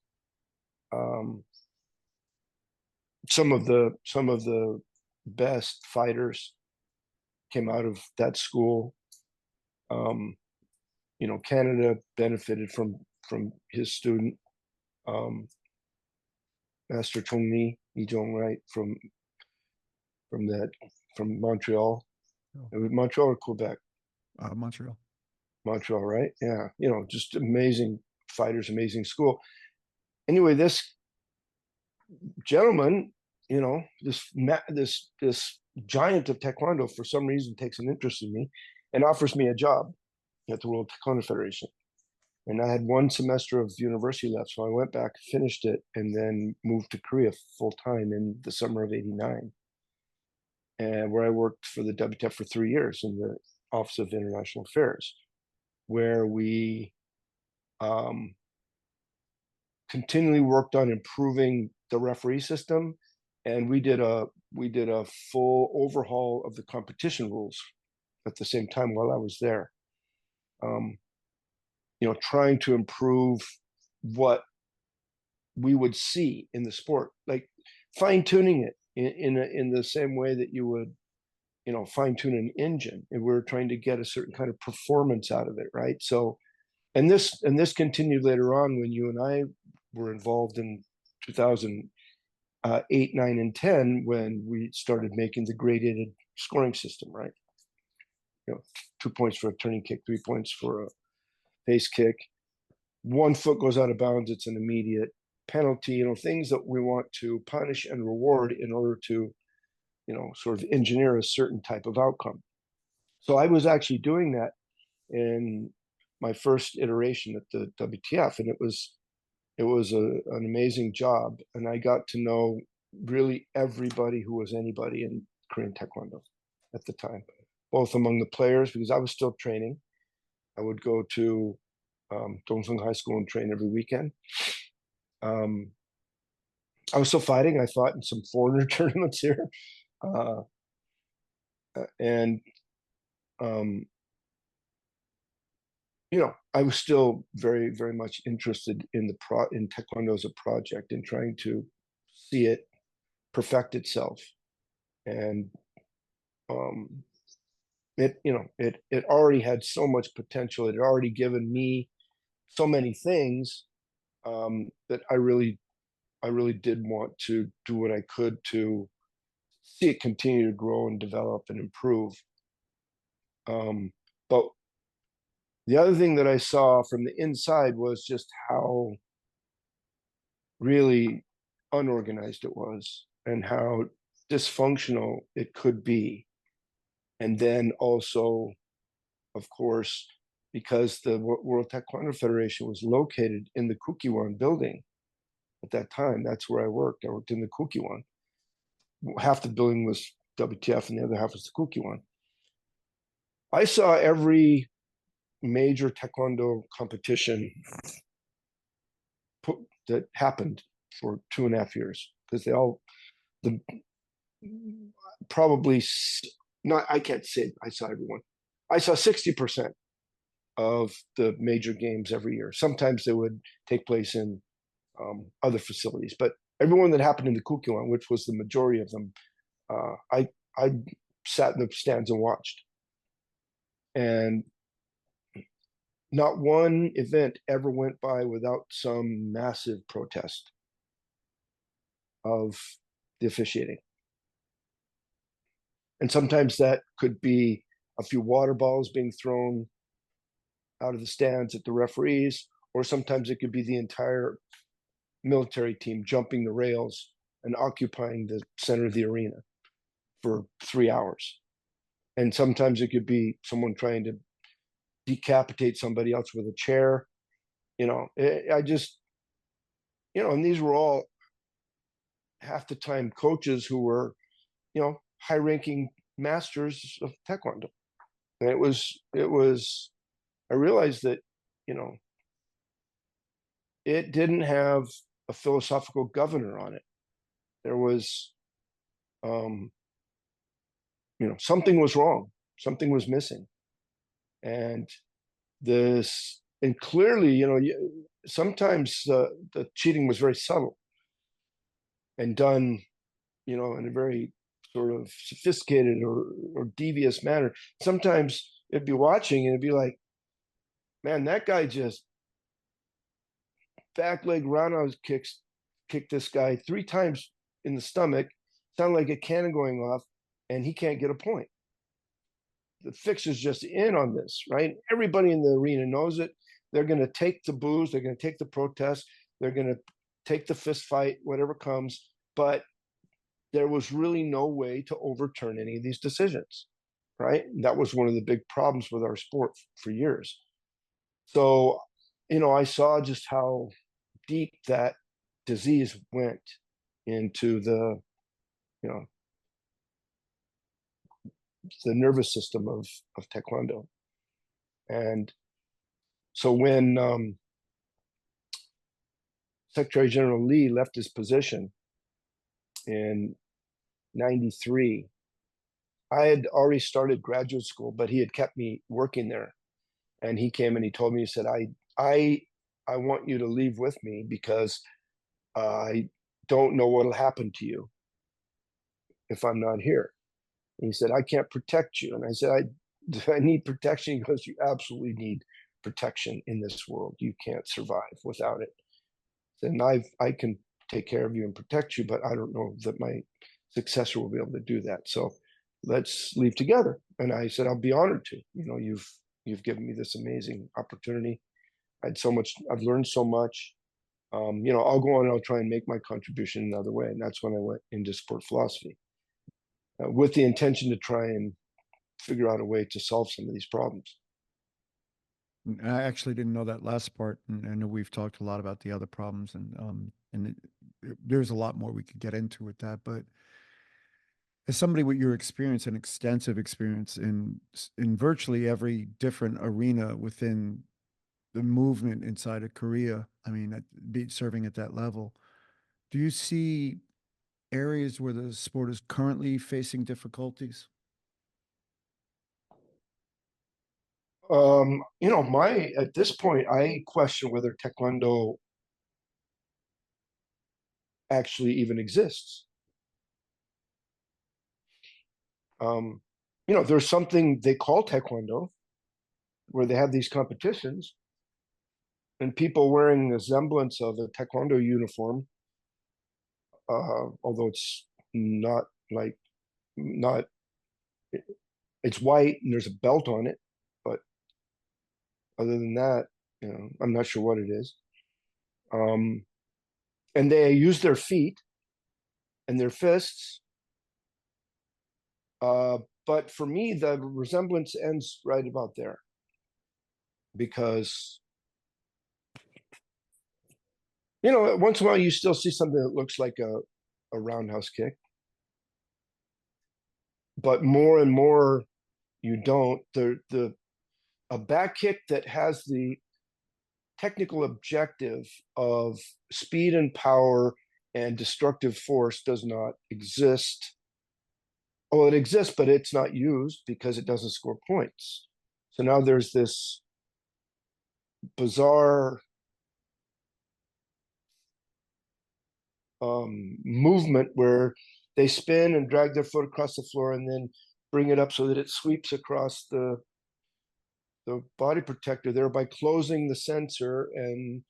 Some of the best fighters came out of that school. Canada benefited from his student, Master Chung Lee Jong, right, from Montreal. Oh. Montreal or Quebec? Montreal. Montreal, right? Yeah, just amazing fighters, amazing school. Anyway, this gentleman, this giant of Taekwondo, for some reason takes an interest in me and offers me a job at the World Taekwondo Federation. And I had 1 semester of university left, so I went back, finished it, and then moved to Korea full time in the summer of '89, and where I worked for the WTF for 3 years in the Office of International Affairs, where we continually worked on improving the referee system, and we did a full overhaul of the competition rules at the same time while I was there. Trying to improve what we would see in the sport, like fine tuning it in the same way that you would, fine tune an engine, and we're trying to get a certain kind of performance out of it, right? So, and this continued later on when you and I were involved in 2008, 9, and 10, when we started making the gradated scoring system, right? 2 points for a turning kick, 3 points for a face kick. 1 foot goes out of bounds, it's an immediate penalty. Things that we want to punish and reward in order to, sort of engineer a certain type of outcome. So I was actually doing that in my first iteration at the WTF, and it was an amazing job, and I got to know really everybody who was anybody in Korean Taekwondo at the time, both among the players, because I was still training. I would go to Dongseong High School and train every weekend. I was still fighting. I fought in some foreigner tournaments here, and I was still very, very much interested in Taekwondo as a project and trying to see it perfect itself. And it already had so much potential. It had already given me so many things that I really did want to do what I could to see it continue to grow and develop and improve. But the other thing that I saw from the inside was just how really unorganized it was and how dysfunctional it could be. And then also, of course, because the World Taekwondo Federation was located in the Kukiwon building at that time, that's where I worked. I worked in the Kukiwon. Half the building was WTF and the other half was the Kukiwon. I saw every major Taekwondo competition that happened for 2.5 years, because probably not, I can't say I saw everyone. I saw 60% of the major games every year. Sometimes they would take place in other facilities, but everyone that happened in the Kukiwon, which was the majority of them, I sat in the stands and watched. And not one event ever went by without some massive protest of the officiating. And sometimes that could be a few water balls being thrown out of the stands at the referees, or sometimes it could be the entire military team jumping the rails and occupying the center of the arena for 3 hours. And sometimes it could be someone trying to decapitate somebody else with a chair. I just, and these were all half the time coaches who were, high ranking masters of Taekwondo. And I realized that, it didn't have a philosophical governor on it. There was, something was wrong, something was missing. And clearly, sometimes the cheating was very subtle and done, in a very sort of sophisticated or devious manner. Sometimes it'd be watching and it'd be like, man, that guy just back leg roundhouse kicked this guy 3 times in the stomach, sound like a cannon going off, and he can't get a point. The fixer's just in on this, right? Everybody in the arena knows it. They're going to take the boos, they're going to take the protest, they're going to take the fist fight, whatever comes. But there was really no way to overturn any of these decisions, right? That was one of the big problems with our sport for years. So, I saw just how deep that disease went into the nervous system of Taekwondo. And so when Secretary General Lee left his position in 93, I had already started graduate school, but he had kept me working there. And he came and he told me, he said, I want you to leave with me because I don't know what'll happen to you if I'm not here. And he said, I can't protect you. And I said, I need protection. He goes, you absolutely need protection in this world. You can't survive without it. And I can take care of you and protect you, but I don't know that my successor will be able to do that. So let's leave together. And I said, I'll be honored to. You've given me this amazing opportunity. I've learned so much. I'll go on and I'll try and make my contribution another way. And that's when I went into sport philosophy with the intention to try and figure out a way to solve some of these problems. I actually didn't know that last part, and I know we've talked a lot about the other problems, and there's a lot more we could get into with that. But as somebody with your experience and extensive experience in virtually every different arena within the movement inside of Korea, I mean, serving at that level, do you see areas where the sport is currently facing difficulties? At this point, I question whether Taekwondo actually even exists. There's something they call Taekwondo where they have these competitions and people wearing the semblance of a Taekwondo uniform, although it's not, it's white and there's a belt on it, but other than that, I'm not sure what it is. And they use their feet and their fists. But for me, the resemblance ends right about there, because once in a while you still see something that looks like a roundhouse kick, but more and more you don't. A back kick that has the technical objective of speed and power and destructive force does not exist. Well, it exists, but it's not used because it doesn't score points. So now there's this bizarre movement where they spin and drag their foot across the floor and then bring it up so that it sweeps across the body protector, thereby closing the sensor and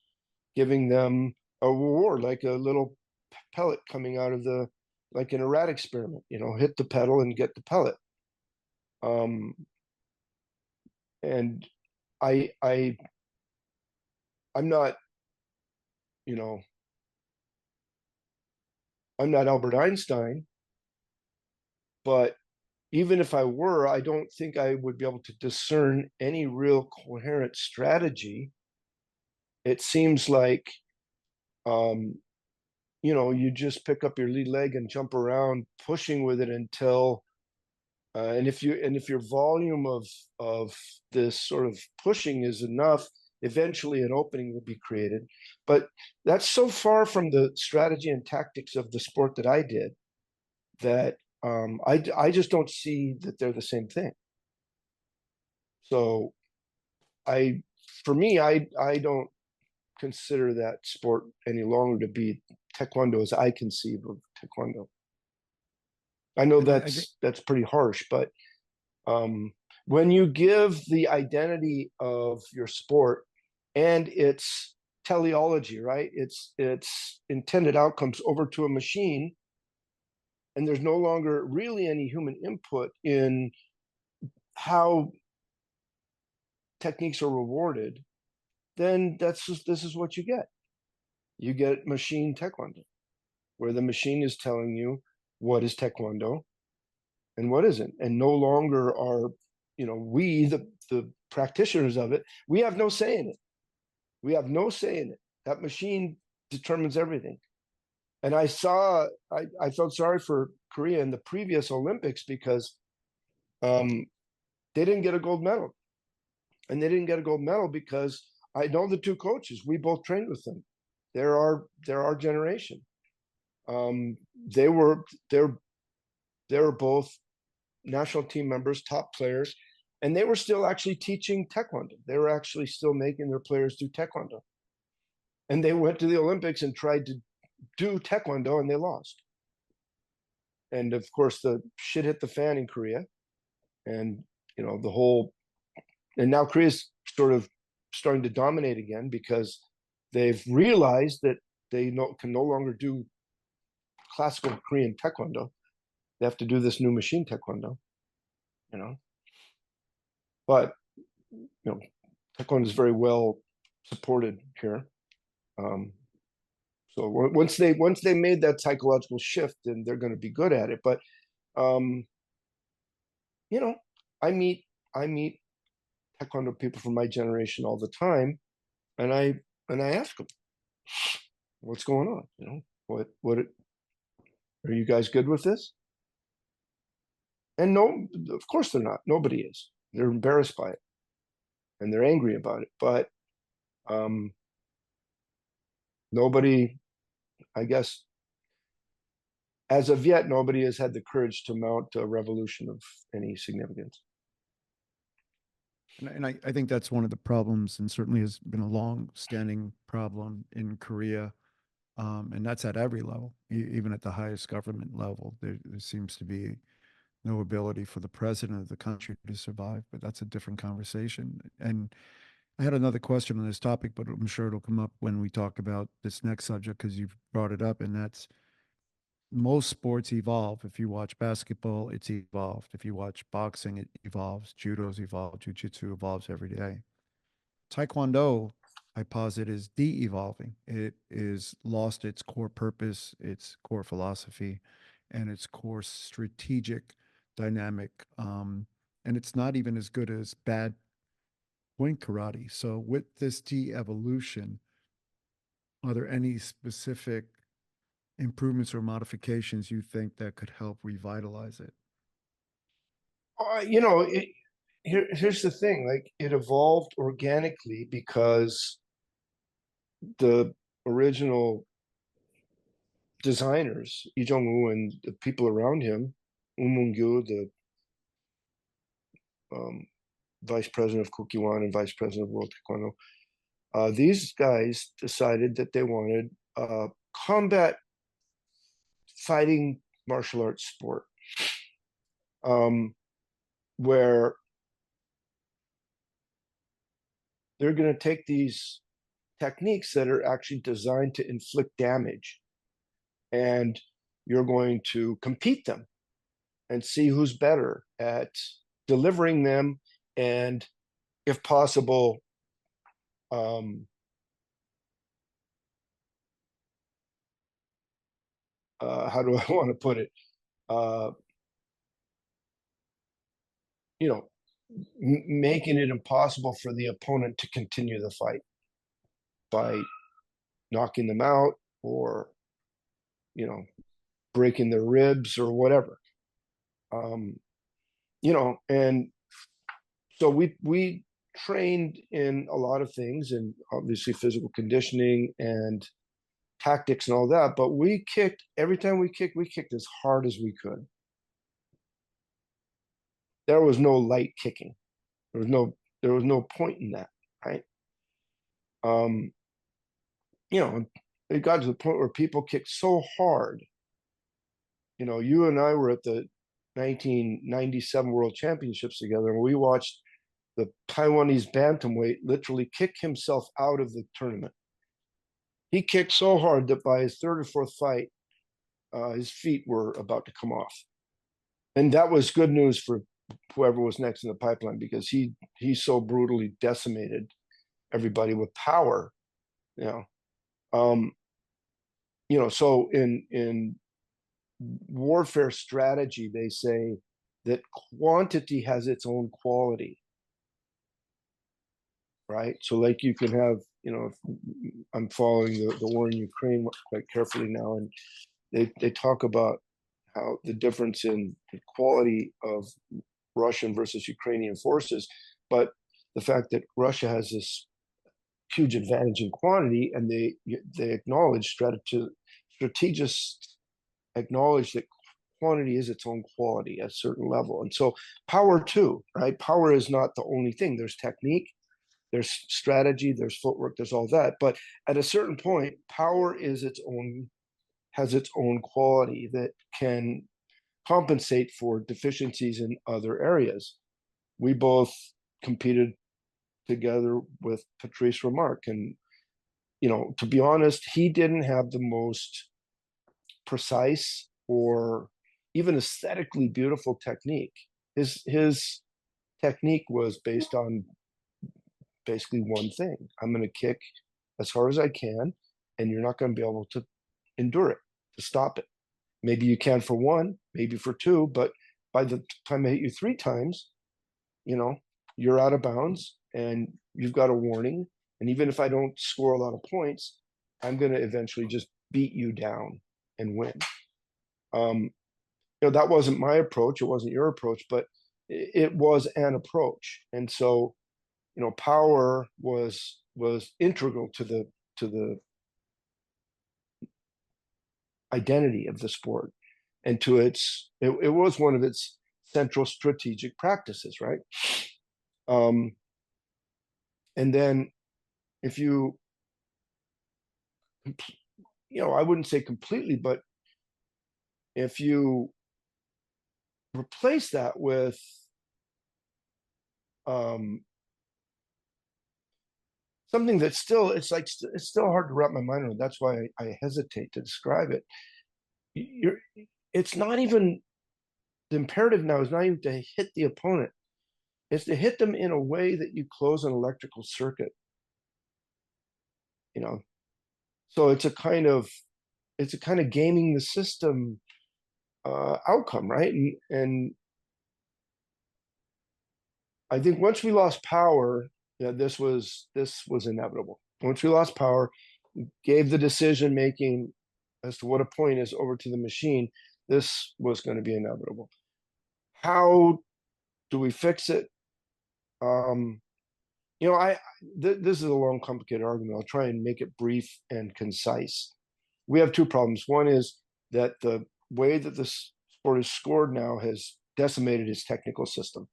giving them a reward, like a little pellet coming out of like in a rat experiment, hit the pedal and get the pellet. And I'm not, you know, I'm not Albert Einstein, but even if I were, I don't think I would be able to discern any real coherent strategy. It seems like, um, you just pick up your lead leg and jump around, pushing with it until, and if your volume of this sort of pushing is enough, eventually an opening will be created. But that's so far from the strategy and tactics of the sport that I did that I just don't see that they're the same thing. So I, for me, I don't consider that sport any longer to be Taekwondo as I conceive of Taekwondo. I know And I think that's pretty harsh, but when you give the identity of your sport and its teleology, right? Its intended outcomes over to a machine, and there's no longer really any human input in how techniques are rewarded, then this is what you get. You get machine taekwondo, where the machine is telling you what is taekwondo and what isn't. And no longer are, we, the practitioners of it, we have no say in it. We have no say in it. That machine determines everything. And I felt sorry for Korea in the previous Olympics because they didn't get a gold medal. And they didn't get a gold medal because I know the two coaches. We both trained with them. They're our generation. They were both national team members, top players, and they were still actually teaching taekwondo. They were actually still making their players do taekwondo. And they went to the Olympics and tried to do taekwondo, and they lost. And of course, the shit hit the fan in Korea, and and now Korea's sort of starting to dominate again because they've realized that they can no longer do classical Korean taekwondo. They have to do this new machine taekwondo, But taekwondo is very well supported here. So once they made that psychological shift, then they're going to be good at it. But I meet taekwondo people from my generation all the time, and I ask them, "What's going on? What are you guys good with this?" And no, of course they're not. Nobody is. They're embarrassed by it, and they're angry about it. But nobody, I guess, as of yet, nobody has had the courage to mount a revolution of any significance. And I think that's one of the problems, and certainly has been a long-standing problem in Korea, and that's at every level, even at the highest government level. There seems to be no ability for the president of the country to survive, but that's a different conversation. And I had another question on this topic, but I'm sure it'll come up when we talk about this next subject because you've brought it up, and that's most sports evolve. If you watch basketball, it's evolved. If you watch boxing, it evolves. Judo's evolved. Jiu-jitsu evolves every day. Taekwondo, I posit, is de-evolving. It is lost its core purpose, its core philosophy, and its core strategic dynamic. And it's not even as good as bad point karate. So with this de-evolution, are there any specific improvements or modifications you think that could help revitalize it? Here's the thing: like, it evolved organically because the original designers, Lee Jong-woo, and the people around him, Moon-gyu, the vice president of Kukiwon and vice president of World Taekwondo, these guys decided that they wanted combat fighting martial arts sport, where they're going to take these techniques that are actually designed to inflict damage, and you're going to compete them and see who's better at delivering them and if possible, um, how do I want to put it? Uh, you know, making it impossible for the opponent to continue the fight by knocking them out or, you know, breaking their ribs or whatever. You know, and so we trained in a lot of things, and obviously physical conditioning and tactics and all that, but we kicked every time we kicked as hard as we could. There was no light kicking. There was no point in that, right? Um, you know, it got to the point where people kicked so hard. You know, you and I were at the 1997 World Championships together, and we watched the Taiwanese bantamweight literally kick himself out of the tournament. He kicked so hard that by his third or fourth fight, his feet were about to come off, and that was good news for whoever was next in the pipeline, because he so brutally decimated everybody with power. You know, um, you know. So in warfare strategy, they say that quantity has its own quality, right? So like you can have, you know, I'm following the war in Ukraine quite carefully now, and they talk about how the difference in the quality of Russian versus Ukrainian forces, but the fact that Russia has this huge advantage in quantity, and they acknowledge strategists acknowledge that quantity is its own quality at a certain level. And so power too, right? Power is not the only thing. There's technique, there's strategy, there's footwork, there's all that. But at a certain point, power is has its own quality that can compensate for deficiencies in other areas. We both competed together with Patrice Remarque, and you know, to be honest, he didn't have the most precise or even aesthetically beautiful technique. His technique was based on basically one thing: I'm going to kick as hard as I can, and you're not going to be able to endure it, to stop it. Maybe you can for one, maybe for two, but by the time I hit you three times, you know, you're out of bounds and you've got a warning. And even if I don't score a lot of points, I'm going to eventually just beat you down and win. You know, that wasn't my approach. It wasn't your approach, but it was an approach. And so, you know, power was integral to the identity of the sport, and to it was one of its central strategic practices, right? Um, and then if you know, I wouldn't say completely, but if you replace that with um, something that's still, it's still hard to wrap my mind around. That's why I hesitate to describe it. You're, it's not even, the imperative now is not even to hit the opponent. It's to hit them in a way that you close an electrical circuit. You know, so it's a kind of gaming the system outcome, right? And I think once we lost power, yeah, this was inevitable. Once we lost power, gave the decision making as to what a point is over to the machine, this was going to be inevitable. How do we fix it? You know, this is a long, complicated argument. I'll try and make it brief and concise. We have two problems. One is that the way that this sport is scored now has decimated its technical system.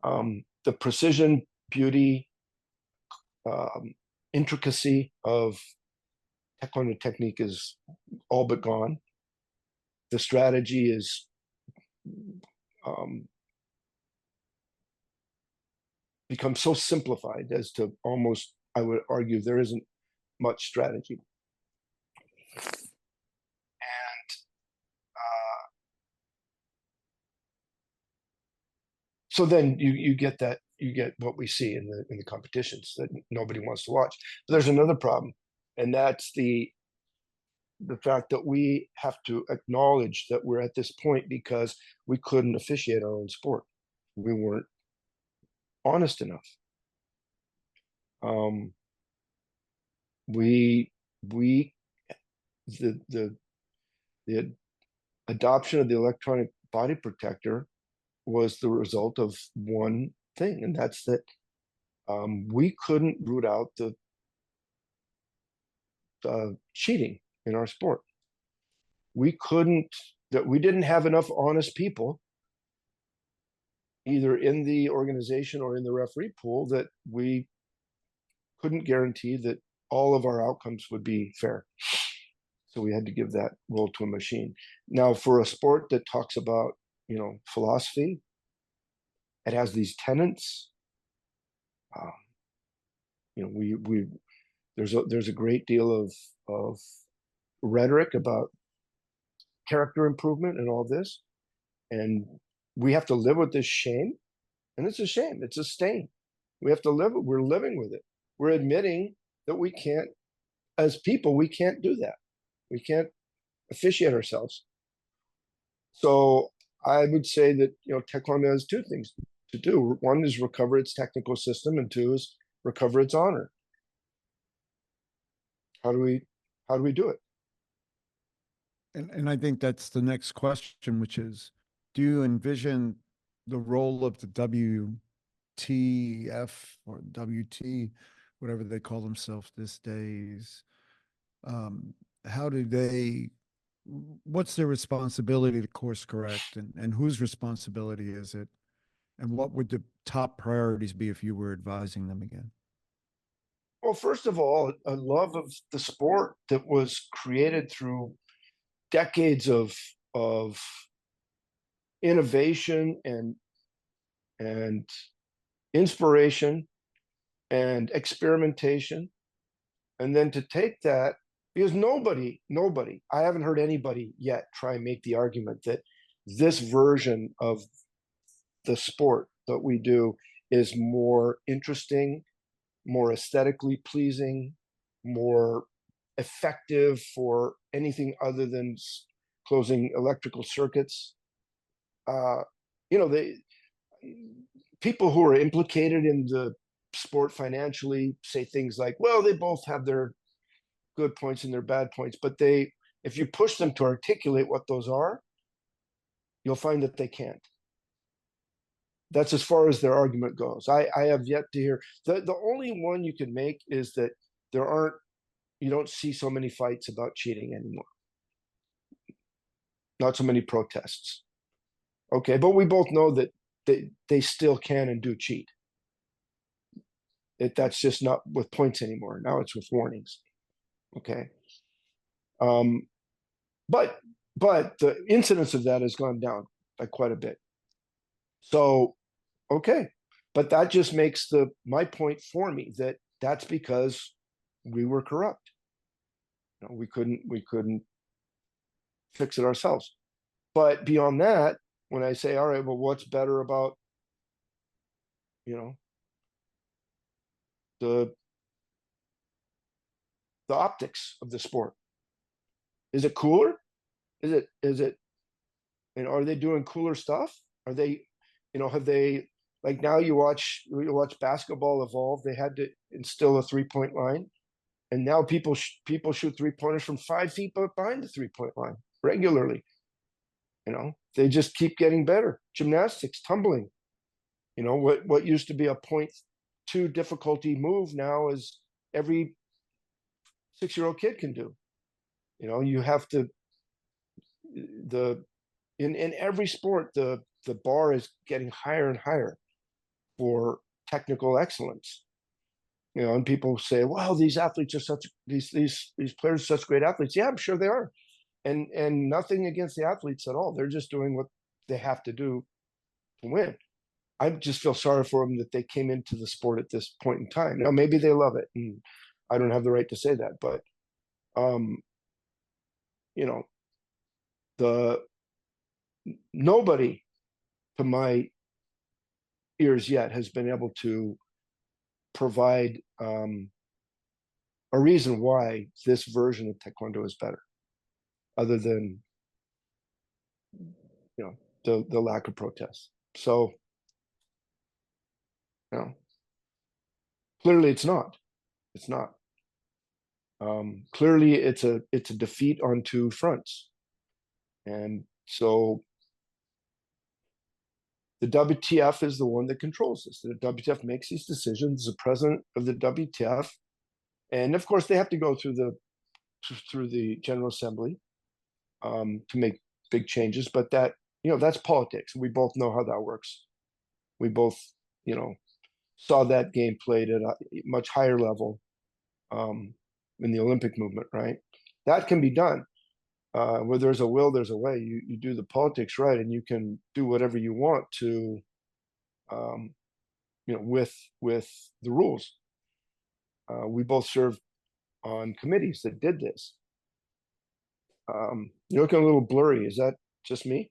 The precision, beauty, intricacy of Taekwondo technique is all but gone. The strategy is become so simplified as to almost, I would argue, there isn't much strategy. And so then you get that you get what we see in the competitions that nobody wants to watch. But there's another problem, and that's the fact that we have to acknowledge that we're at this point because we couldn't officiate our own sport. We weren't honest enough. We the adoption of the electronic body protector was the result of one thing, and that's that we couldn't root out the cheating in our sport. We didn't have enough honest people either in the organization or in the referee pool that we couldn't guarantee that all of our outcomes would be fair. So we had to give that role to a machine. Now, for a sport that talks about, philosophy, it has these tenets. There's a great deal of rhetoric about character improvement and all this, and we have to live with this shame, and it's a shame. It's a stain. We have to live it. We're living with it. We're admitting that we can't, as people, we can't do that. We can't officiate ourselves. So I would say that Taekwondo has two things to do. One is recover its technical system, and two is recover its honor. How do we do it? And I think that's the next question, which is, do you envision the role of the WTF or WT, whatever they call themselves these days? What's their responsibility to course correct, and whose responsibility is it? And what would the top priorities be if you were advising them again? Well, first of all, a love of the sport that was created through decades of innovation and inspiration and experimentation, and then to take that, because nobody, I haven't heard anybody yet try and make the argument that this version of the sport that we do is more interesting, more aesthetically pleasing, more effective for anything other than closing electrical circuits. People who are implicated in the sport financially say things like, well, they both have their good points and their bad points, but if you push them to articulate what those are, you'll find that they can't. That's as far as their argument goes. I have yet to hear the only one you can make is that you don't see so many fights about cheating anymore. Not so many protests. Okay, but we both know that they still can and do cheat. That's just not with points anymore. Now it's with warnings. Okay. But the incidence of that has gone down by quite a bit. So, okay. But that just makes my point for me that that's because we were corrupt. We couldn't fix it ourselves. But beyond that, when I say, all right, well, what's better about, the optics of the sport? Is it cooler? Is it, are they doing cooler stuff? Are they, have they, like now you watch basketball evolve, they had to instill a 3-point line. And now people shoot 3-pointers from 5 feet behind the 3-point line regularly. They just keep getting better. Gymnastics, tumbling. What used to be a 0.2 difficulty move now is every 6-year-old kid can do. You have to in every sport the bar is getting higher and higher for technical excellence. And people say, "Wow, these athletes are these players are such great athletes." Yeah, I'm sure they are, and nothing against the athletes at all. They're just doing what they have to do to win. I just feel sorry for them that they came into the sport at this point in time. Now, maybe they love it, and I don't have the right to say that, but nobody, to my ears yet has been able to provide a reason why this version of Taekwondo is better, other than the lack of protest. So, clearly it's not. It's not. Clearly it's a defeat on two fronts. And so the WTF is the one that controls this. The WTF makes these decisions. The president of the WTF, and of course they have to go through the General Assembly to make big changes. But that's politics. We both know how that works. We both saw that game played at a much higher level in the Olympic movement, right? That can be done. Where there's a will, there's a way. You do the politics right, and you can do whatever you want to, with the rules. We both served on committees that did this. You're looking a little blurry. Is that just me?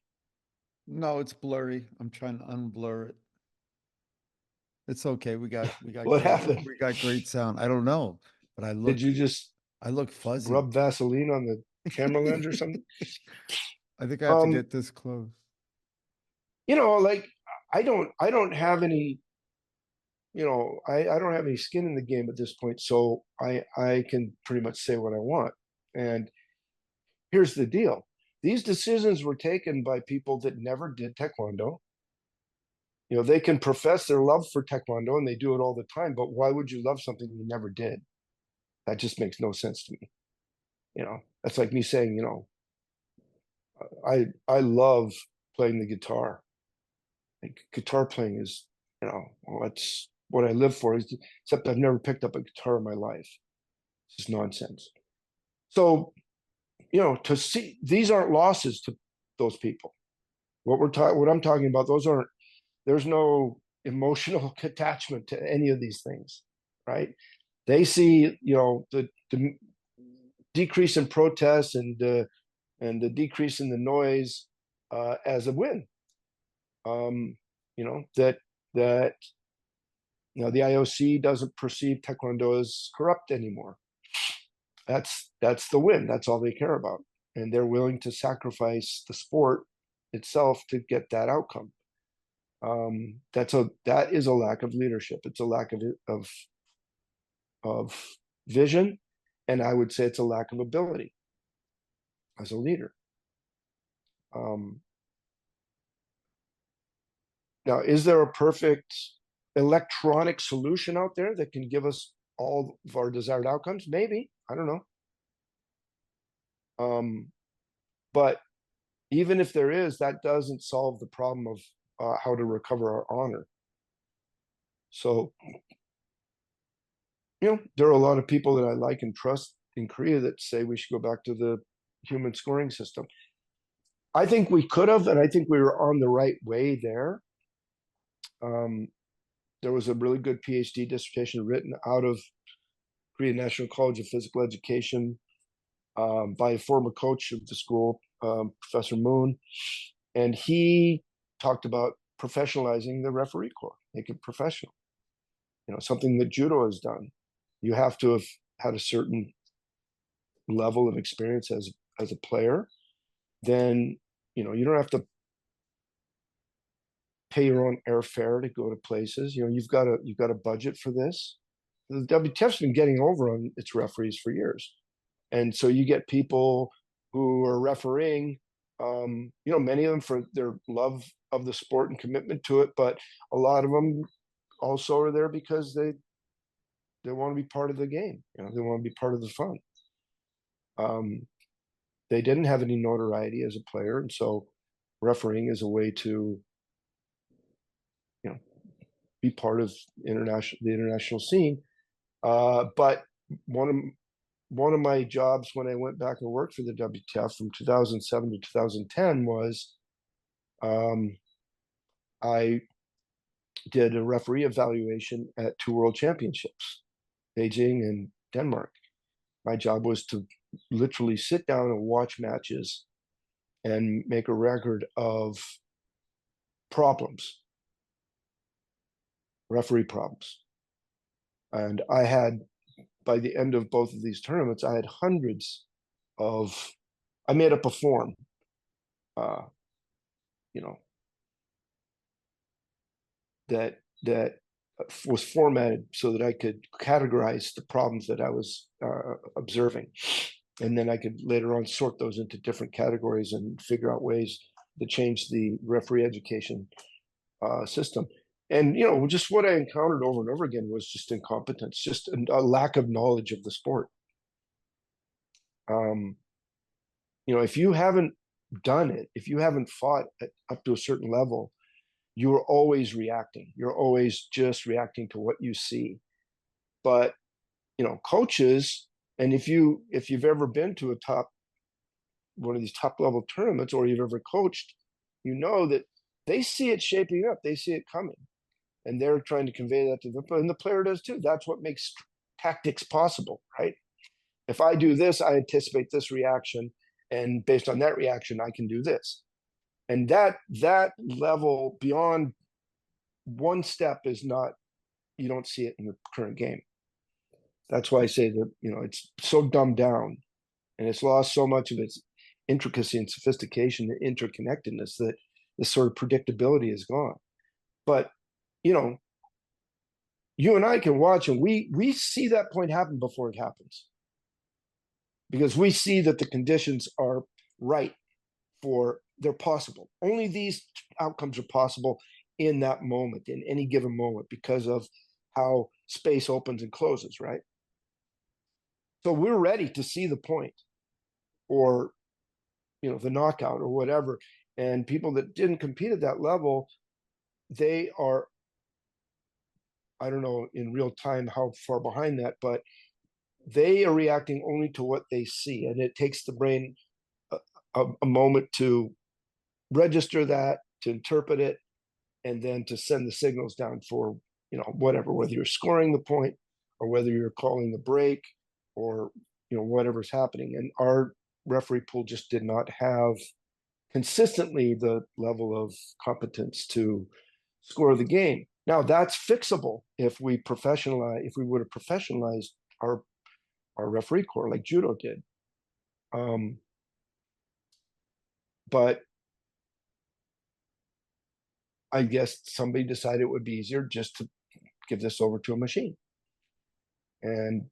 No, it's blurry. I'm trying to unblur it. It's okay. We got What happened? We got great sound. I don't know, but Did you just I look fuzzy. rub Vaseline on the camera lens or something? I think I have to get this close. Like I don't have any, I don't have any skin in the game at this point, so I can pretty much say what I want. And here's the deal. These decisions were taken by people that never did Taekwondo. They can profess their love for Taekwondo and they do it all the time, but why would you love something you never did? That just makes no sense to me. That's like me saying, I love playing the guitar. Like, guitar playing is, that's what I live for, except I've never picked up a guitar in my life. It's just nonsense. So, to see, these aren't losses to those people. What I'm talking about, there's no emotional attachment to any of these things, right? They see, the decrease in protests and the decrease in the noise as a win. That the IOC doesn't perceive Taekwondo as corrupt anymore. That's the win. That's all they care about, and they're willing to sacrifice the sport itself to get that outcome. That is a lack of leadership. It's a lack of vision, and I would say it's a lack of ability as a leader. Now, is there a perfect electronic solution out there that can give us all of our desired outcomes? Maybe. I don't know. But even if there is, that doesn't solve the problem of how to recover our honor. So, there are a lot of people that I like and trust in Korea that say we should go back to the human scoring system. I think we could have, and I think we were on the right way there. There was a really good PhD dissertation written out of Korea National College of Physical Education by a former coach of the school, Professor Moon, and he talked about professionalizing the referee corps, make it professional. Something that judo has done. You have to have had a certain level of experience as a player. Then you don't have to pay your own airfare to go to places. You've got a budget for this. The WTF's been getting over on its referees for years, and so you get people who are refereeing. Many of them for their love of the sport and commitment to it, but a lot of them also are there because they want to be part of the game. They want to be part of the fun. They didn't have any notoriety as a player, and so refereeing is a way to be part of the international scene. But one of my jobs when I went back and worked for the WTF from 2007 to 2010 was I did a referee evaluation at 2 world championships, Beijing and Denmark. My job was to literally sit down and watch matches and make a record of problems. referee problems. And I had, by the end of both of these tournaments, I had hundreds of, I made up a form, uh, you know, that was formatted so that I could categorize the problems that I was observing. And then I could later on sort those into different categories and figure out ways to change the referee education system. And, just what I encountered over and over again was just incompetence, just a lack of knowledge of the sport. If you haven't done it, if you haven't fought up to a certain level, you're always reacting. You're always just reacting to what you see. But, coaches, and if you've ever been to one of these top level tournaments, or you've ever coached, you know that they see it shaping up. They see it coming. And they're trying to convey that to them. And the player does too. That's what makes tactics possible, right? If I do this, I anticipate this reaction. And based on that reaction, I can do this. And that level beyond one step is not, you don't see it in the current game. That's why I say that, it's so dumbed down and it's lost so much of its intricacy and sophistication and interconnectedness that this sort of predictability is gone. But, you and I can watch and we see that point happen before it happens, because we see that the conditions are right they're possible. Only these outcomes are possible in that moment, in any given moment, because of how space opens and closes, right? So we're ready to see the point, or, the knockout or whatever. And people that didn't compete at that level, they are, I don't know in real time how far behind that, but they are reacting only to what they see. And it takes the brain a moment to register that, to interpret it, and then to send the signals down for, whatever, whether you're scoring the point or whether you're calling the break, or, whatever's happening. And our referee pool just did not have consistently the level of competence to score the game. Now that's fixable if we would have professionalized our referee corps like judo did. But I guess somebody decided it would be easier just to give this over to a machine. And,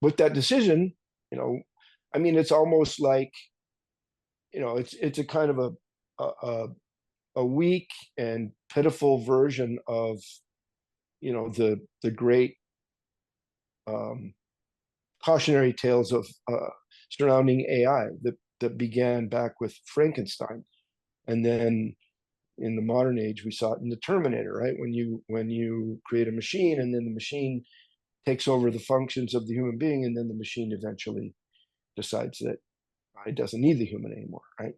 with that decision, it's almost like, it's a kind of a weak and pitiful version of, the great cautionary tales of surrounding AI that began back with Frankenstein. And then in the modern age, we saw it in the Terminator, right? When you create a machine, and then the machine takes over the functions of the human being, and then the machine eventually decides that it doesn't need the human anymore, right?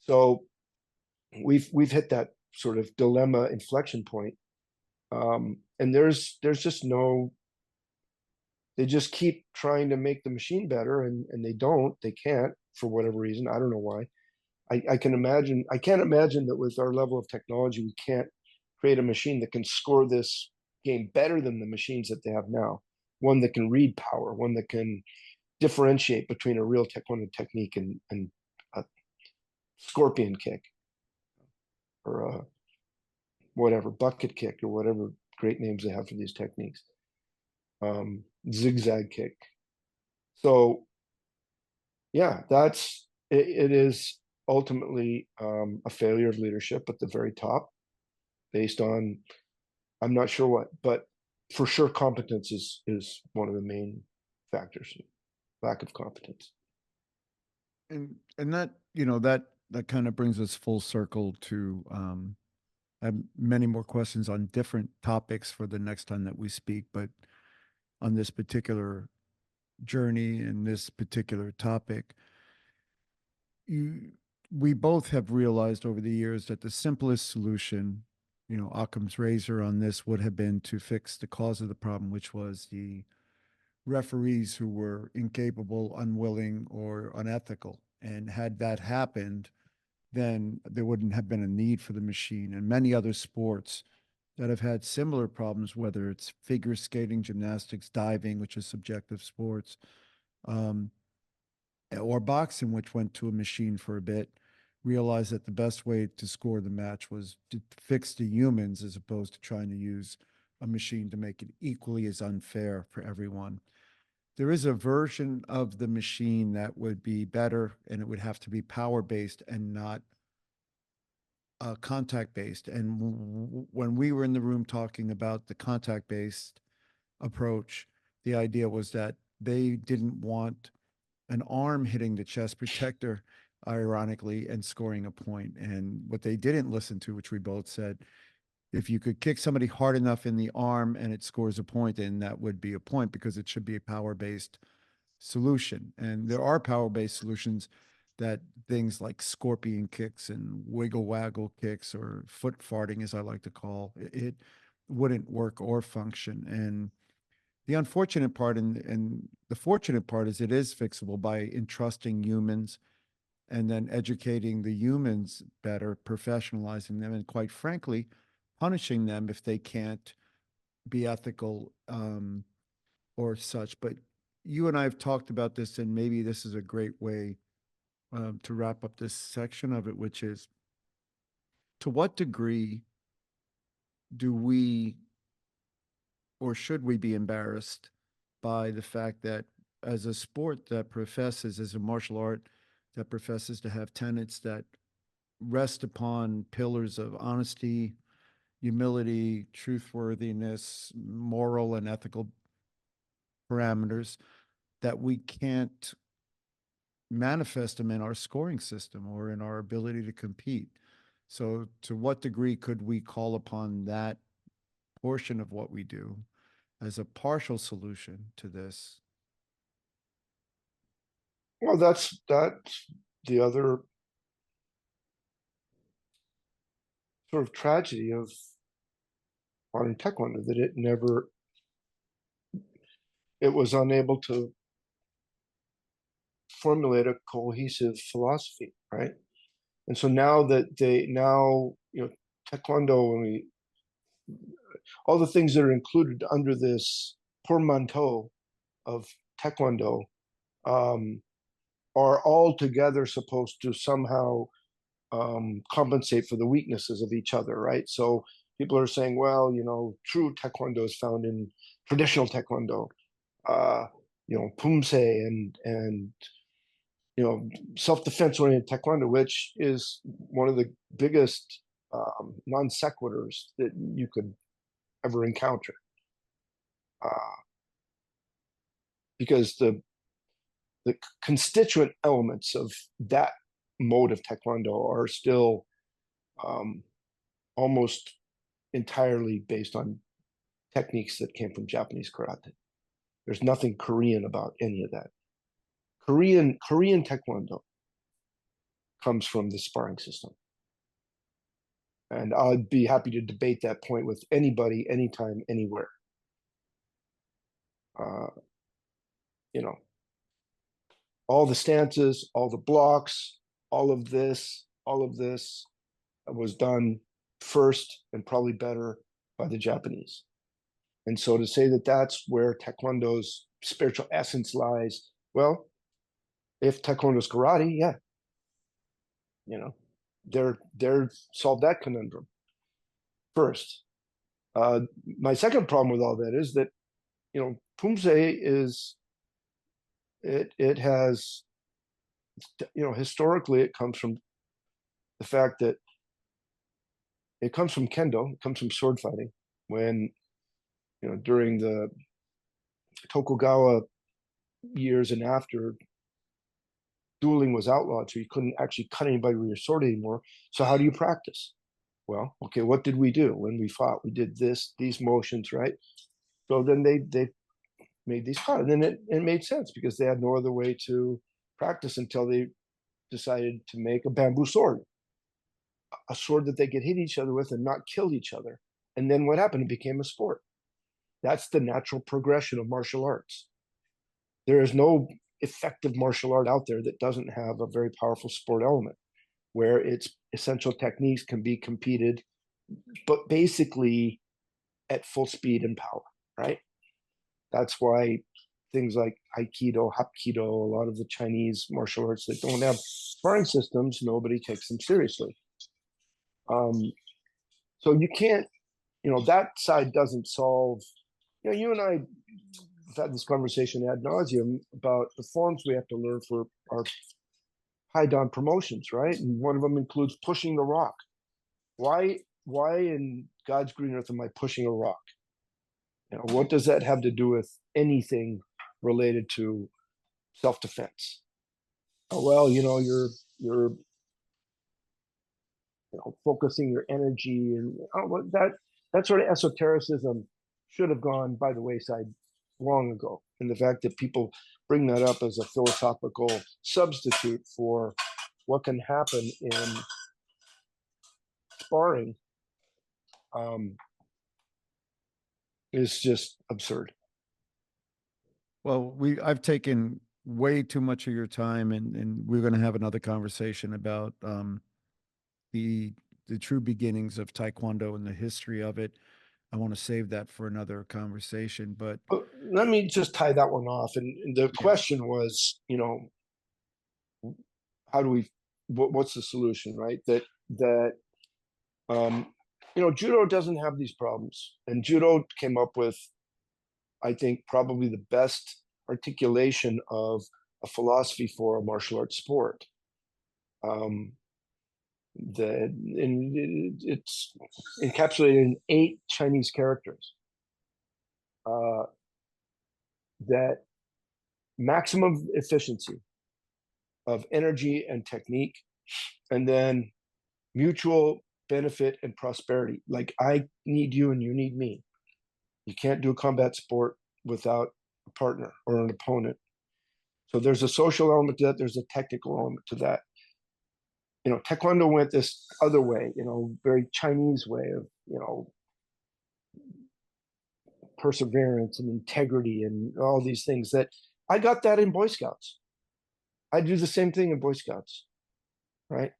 So we've hit that sort of dilemma inflection point. And there's just no, they just keep trying to make the machine better, and they can't, for whatever reason. I don't know why. I can't imagine that with our level of technology, we can't create a machine that can score this game better than the machines that they have now. One that can read power, one that can differentiate between a real Taekwondo technique and a scorpion kick, or a whatever, bucket kick, or whatever great names they have for these techniques. Zigzag kick. So yeah, it is ultimately a failure of leadership at the very top, based on, I'm not sure what, but for sure competence is one of the main factors. Lack of competence. And that, that kind of brings us full circle to I have many more questions on different topics for the next time that we speak, but on this particular journey and this particular topic, we both have realized over the years that the simplest solution, Occam's razor on this, would have been to fix the cause of the problem, which was the referees who were incapable, unwilling, or unethical. And had that happened, then there wouldn't have been a need for the machine. And many other sports that have had similar problems, whether it's figure skating, gymnastics, diving, which is subjective sports, um, or boxing, which went to a machine for a bit, realized that the best way to score the match was to fix the humans as opposed to trying to use a machine to make it equally as unfair for everyone. There is a version of the machine that would be better, and it would have to be power based and not contact based. And when we were in the room talking about the contact based approach, the idea was that they didn't want an arm hitting the chest protector, ironically, and scoring a point. And what they didn't listen to, which we both said, if you could kick somebody hard enough in the arm and it scores a point, then that would be a point because it should be a power based solution. And there are power based solutions that things like scorpion kicks and wiggle waggle kicks or foot farting, as I like to call it, wouldn't work or function. And the unfortunate part and the fortunate part is it is fixable by entrusting humans and then educating the humans better, professionalizing them, and quite frankly, punishing them if they can't be ethical or such. But you and I have talked about this, and maybe this is a great way to wrap up this section of it, which is to what degree do we or should we be embarrassed by the fact that as a sport that professes, as a martial art that professes to have tenets that rest upon pillars of honesty, humility, truthworthiness, moral and ethical parameters, that we can't manifest them in our scoring system or in our ability to compete. So, to what degree could we call upon that portion of what we do as a partial solution to this? Well, that's the other sort of tragedy of modern taekwondo, that it was unable to formulate a cohesive philosophy, right? And so now taekwondo, all the things that are included under this portmanteau of taekwondo um, are all together supposed to somehow compensate for the weaknesses of each other, right? So people are saying, well, true taekwondo is found in traditional taekwondo, uh, pumse and self-defense oriented taekwondo, which is one of the biggest non sequiturs that you could ever encounter, because the constituent elements of that mode of taekwondo are still um, almost entirely based on techniques that came from Japanese karate. There's nothing Korean about any of that. Korean taekwondo comes from the sparring system, and I'd be happy to debate that point with anybody, anytime, anywhere. Uh, you know, all the stances, all the blocks, all of this was done first and probably better by the Japanese. And so to say that that's where taekwondo's spiritual essence lies, well, if taekwondo's karate, yeah, they're solved that conundrum first. My second problem with all that is that pumse is it has historically it comes from the fact that it comes from kendo, it comes from sword fighting. When during the Tokugawa years and after, dueling was outlawed, so you couldn't actually cut anybody with your sword anymore. So how do you practice? Well, okay, what did we do when we fought? We did these motions, right? So then they made these cuts, and then it made sense because they had no other way to practice until they decided to make a bamboo sword, a sword that they could hit each other with and not kill each other. And then what happened? It became a sport. That's the natural progression of martial arts. There is no effective martial art out there that doesn't have a very powerful sport element. where its essential techniques can be competed, but basically at full speed and power, right? That's why things like Aikido, Hapkido, a lot of the Chinese martial arts that don't have sparring systems, nobody takes them seriously. Um, so you can't, that side doesn't solve. You and I have had this conversation ad nauseum about the forms we have to learn for our high down promotions, right? And one of them includes pushing the rock. Why in God's green earth am I pushing a rock? What does that have to do with anything related to self-defense? Oh, well, you're focusing your energy, and that sort of esotericism should have gone by the wayside long ago. And the fact that people bring that up as a philosophical substitute for what can happen in sparring is just absurd. Well, I've taken way too much of your time, and we're going to have another conversation about the the true beginnings of Taekwondo and the history of it. I want to save that for another conversation, but But let me just tie that one off. And the yeah, question was, how do we? What's the solution, right? That um, judo doesn't have these problems, and judo came up with, I think, probably the best articulation of a philosophy for a martial arts sport. Um, it's encapsulated in 8 Chinese characters. That maximum efficiency of energy and technique, and then mutual benefit and prosperity. Like, I need you and you need me. You can't do a combat sport without a partner or an opponent. So there's a social element to that. There's a technical element to that. Taekwondo went this other way, very Chinese way of, perseverance and integrity and all these things that I got that in Boy Scouts. I do the same thing in Boy Scouts, right?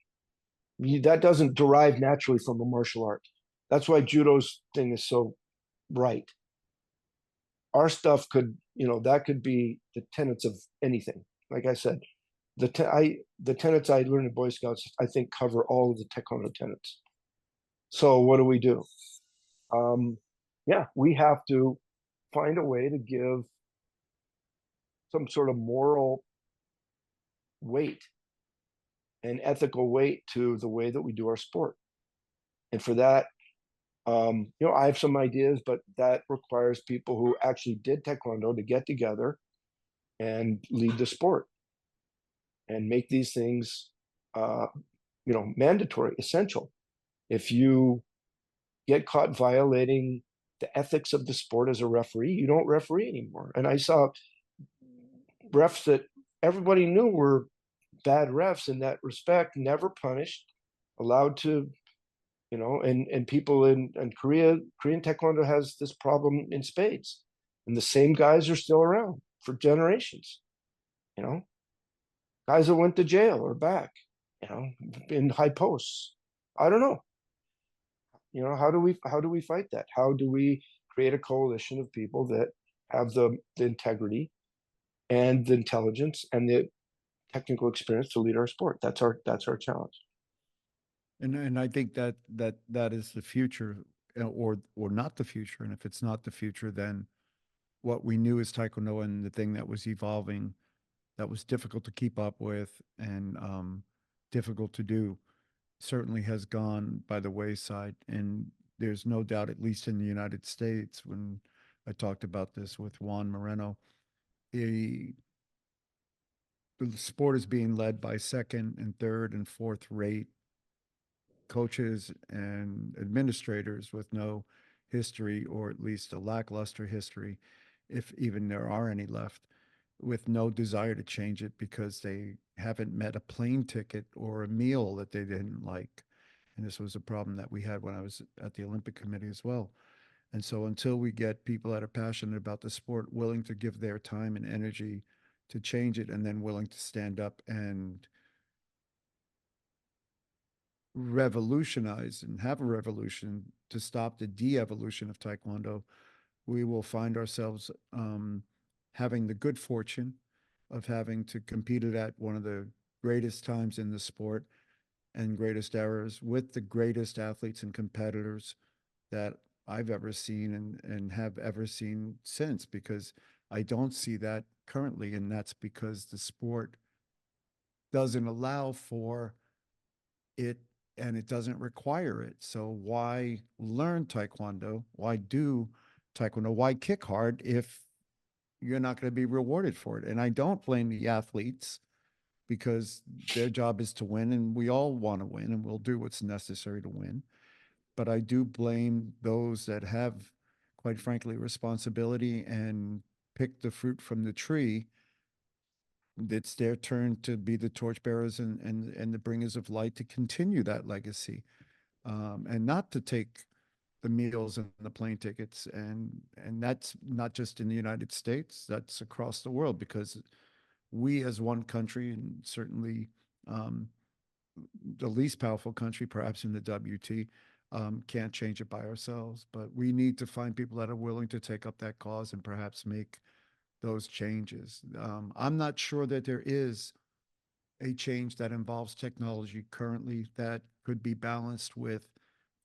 That doesn't derive naturally from a martial art. That's why judo's thing is so right. Our stuff that could be the tenets of anything. Like I said, the tenets I learned in Boy Scouts, I think, cover all of the Taekwondo tenets. So what do? Yeah, we have to find a way to give some sort of moral weight and ethical weight to the way that we do our sport. And for that, I have some ideas, but that requires people who actually did Taekwondo to get together and lead the sport and make these things, mandatory, essential. If you get caught violating the ethics of the sport as a referee, you don't referee anymore. And I saw refs that everybody knew were bad refs in that respect, never punished, allowed to, and people in Korean Taekwondo has this problem in spades. And the same guys are still around for generations, guys that went to jail or back, in high posts. I don't know. How do we fight that? How do we create a coalition of people that have the integrity and the intelligence and the technical experience to lead our sport? That's our challenge. and I think that is the future, or not the future. And if it's not the future, then what we knew as Taekwondo and the thing that was evolving, that was difficult to keep up with and difficult to do, certainly has gone by the wayside. And there's no doubt, at least in the United States, when I talked about this with Juan Moreno, the the sport is being led by second and third and fourth rate coaches and administrators with no history, or at least a lackluster history, if even there are any left, with no desire to change it because they haven't met a plane ticket or a meal that they didn't like. And this was a problem that we had when I was at the Olympic Committee as well. And so until we get people that are passionate about the sport, willing to give their time and energy to change it, and then willing to stand up and revolutionize and have a revolution to stop the de-evolution of Taekwondo, we will find ourselves having the good fortune of having to compete it at one of the greatest times in the sport and greatest eras with the greatest athletes and competitors that I've ever seen and have ever seen since, because I don't see that currently. And that's because the sport doesn't allow for it and it doesn't require it. So why learn Taekwondo? Why do Taekwondo? Why kick hard if you're not going to be rewarded for it? And I don't blame the athletes, because their job is to win, and we all want to win, and we'll do what's necessary to win. But I do blame those that have, quite frankly, responsibility and pick the fruit from the tree. It's their turn to be the torchbearers and the bringers of light to continue that legacy, and not to take the meals and the plane tickets. And that's not just in the United States, that's across the world, because we as one country, and certainly the least powerful country perhaps in the WT, can't change it by ourselves. But we need to find people that are willing to take up that cause and perhaps make those changes. I'm not sure that there is a change that involves technology currently that could be balanced with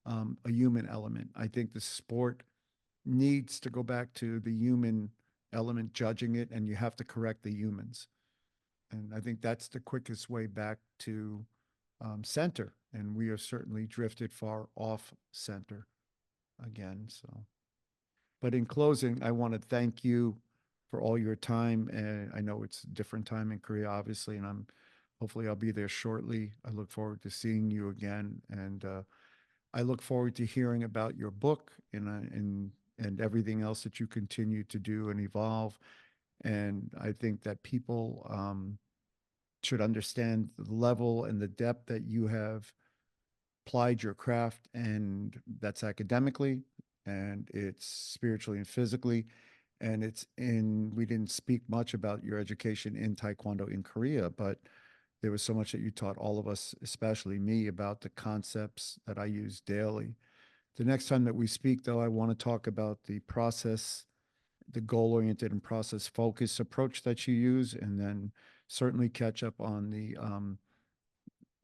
a human element. I think the sport needs to go back to the human element judging it, and you have to correct the humans. And I think that's the quickest way back to center. And we are certainly drifted far off center again. So, but in closing, I want to thank you for all your time. And I know it's a different time in Korea, obviously, and hopefully I'll be there shortly. I look forward to seeing you again. And I look forward to hearing about your book and everything else that you continue to do and evolve. And I think that people should understand the level and the depth that you have applied your craft, and that's academically, and it's spiritually and physically. And we didn't speak much about your education in Taekwondo in Korea, but there was so much that you taught all of us, especially me, about the concepts that I use daily. The next time that we speak, though, I want to talk about the process, the goal-oriented and process-focused approach that you use, and then certainly catch up on the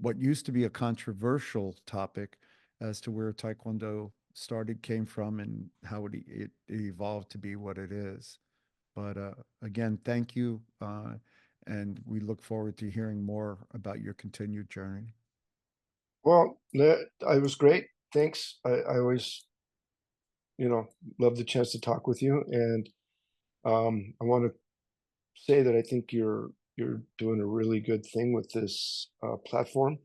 what used to be a controversial topic as to where Taekwondo came from, and how it evolved to be what it is. But again, thank you, and we look forward to hearing more about your continued journey. Well, I was great. Thanks. I always, love the chance to talk with you. And I want to say that I think you're doing a really good thing with this platform.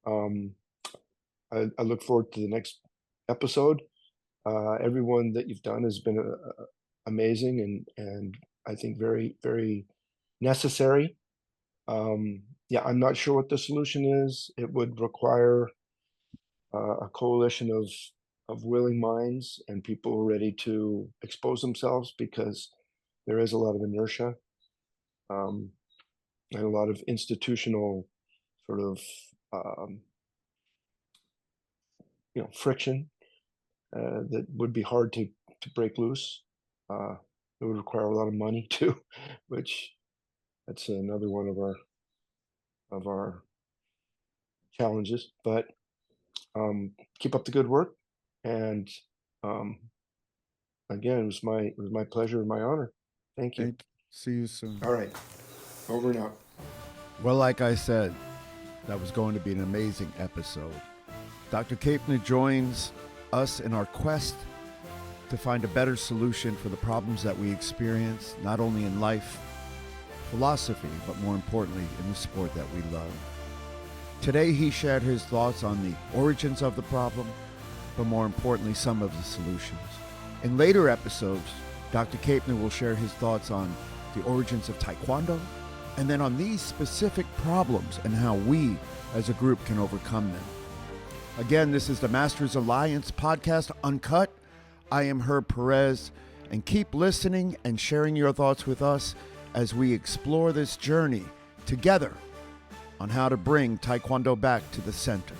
I look forward to the next episode. Everyone that you've done has been amazing, and I think very, very necessary. Yeah, I'm not sure what the solution is. It would require a coalition of willing minds and people ready to expose themselves, because there is a lot of inertia, and a lot of institutional sort of friction that would be hard to break loose. It would require a lot of money too, which that's another one of our challenges. But keep up the good work, and again, it was my pleasure and my honor. Thank you. See you soon. All right, over and out. Well, like I said, that was going to be an amazing episode. Dr. Kaepner joins us in our quest to find a better solution for the problems that we experience, not only in life, philosophy, but more importantly, in the sport that we love. Today, he shared his thoughts on the origins of the problem, but more importantly, some of the solutions. In later episodes, Dr. Kaepner will share his thoughts on the origins of Taekwondo, and then on these specific problems and how we as a group can overcome them. Again, this is the Masters Alliance podcast, Uncut. I am Herb Perez, and keep listening and sharing your thoughts with us as we explore this journey together on how to bring Taekwondo back to the center.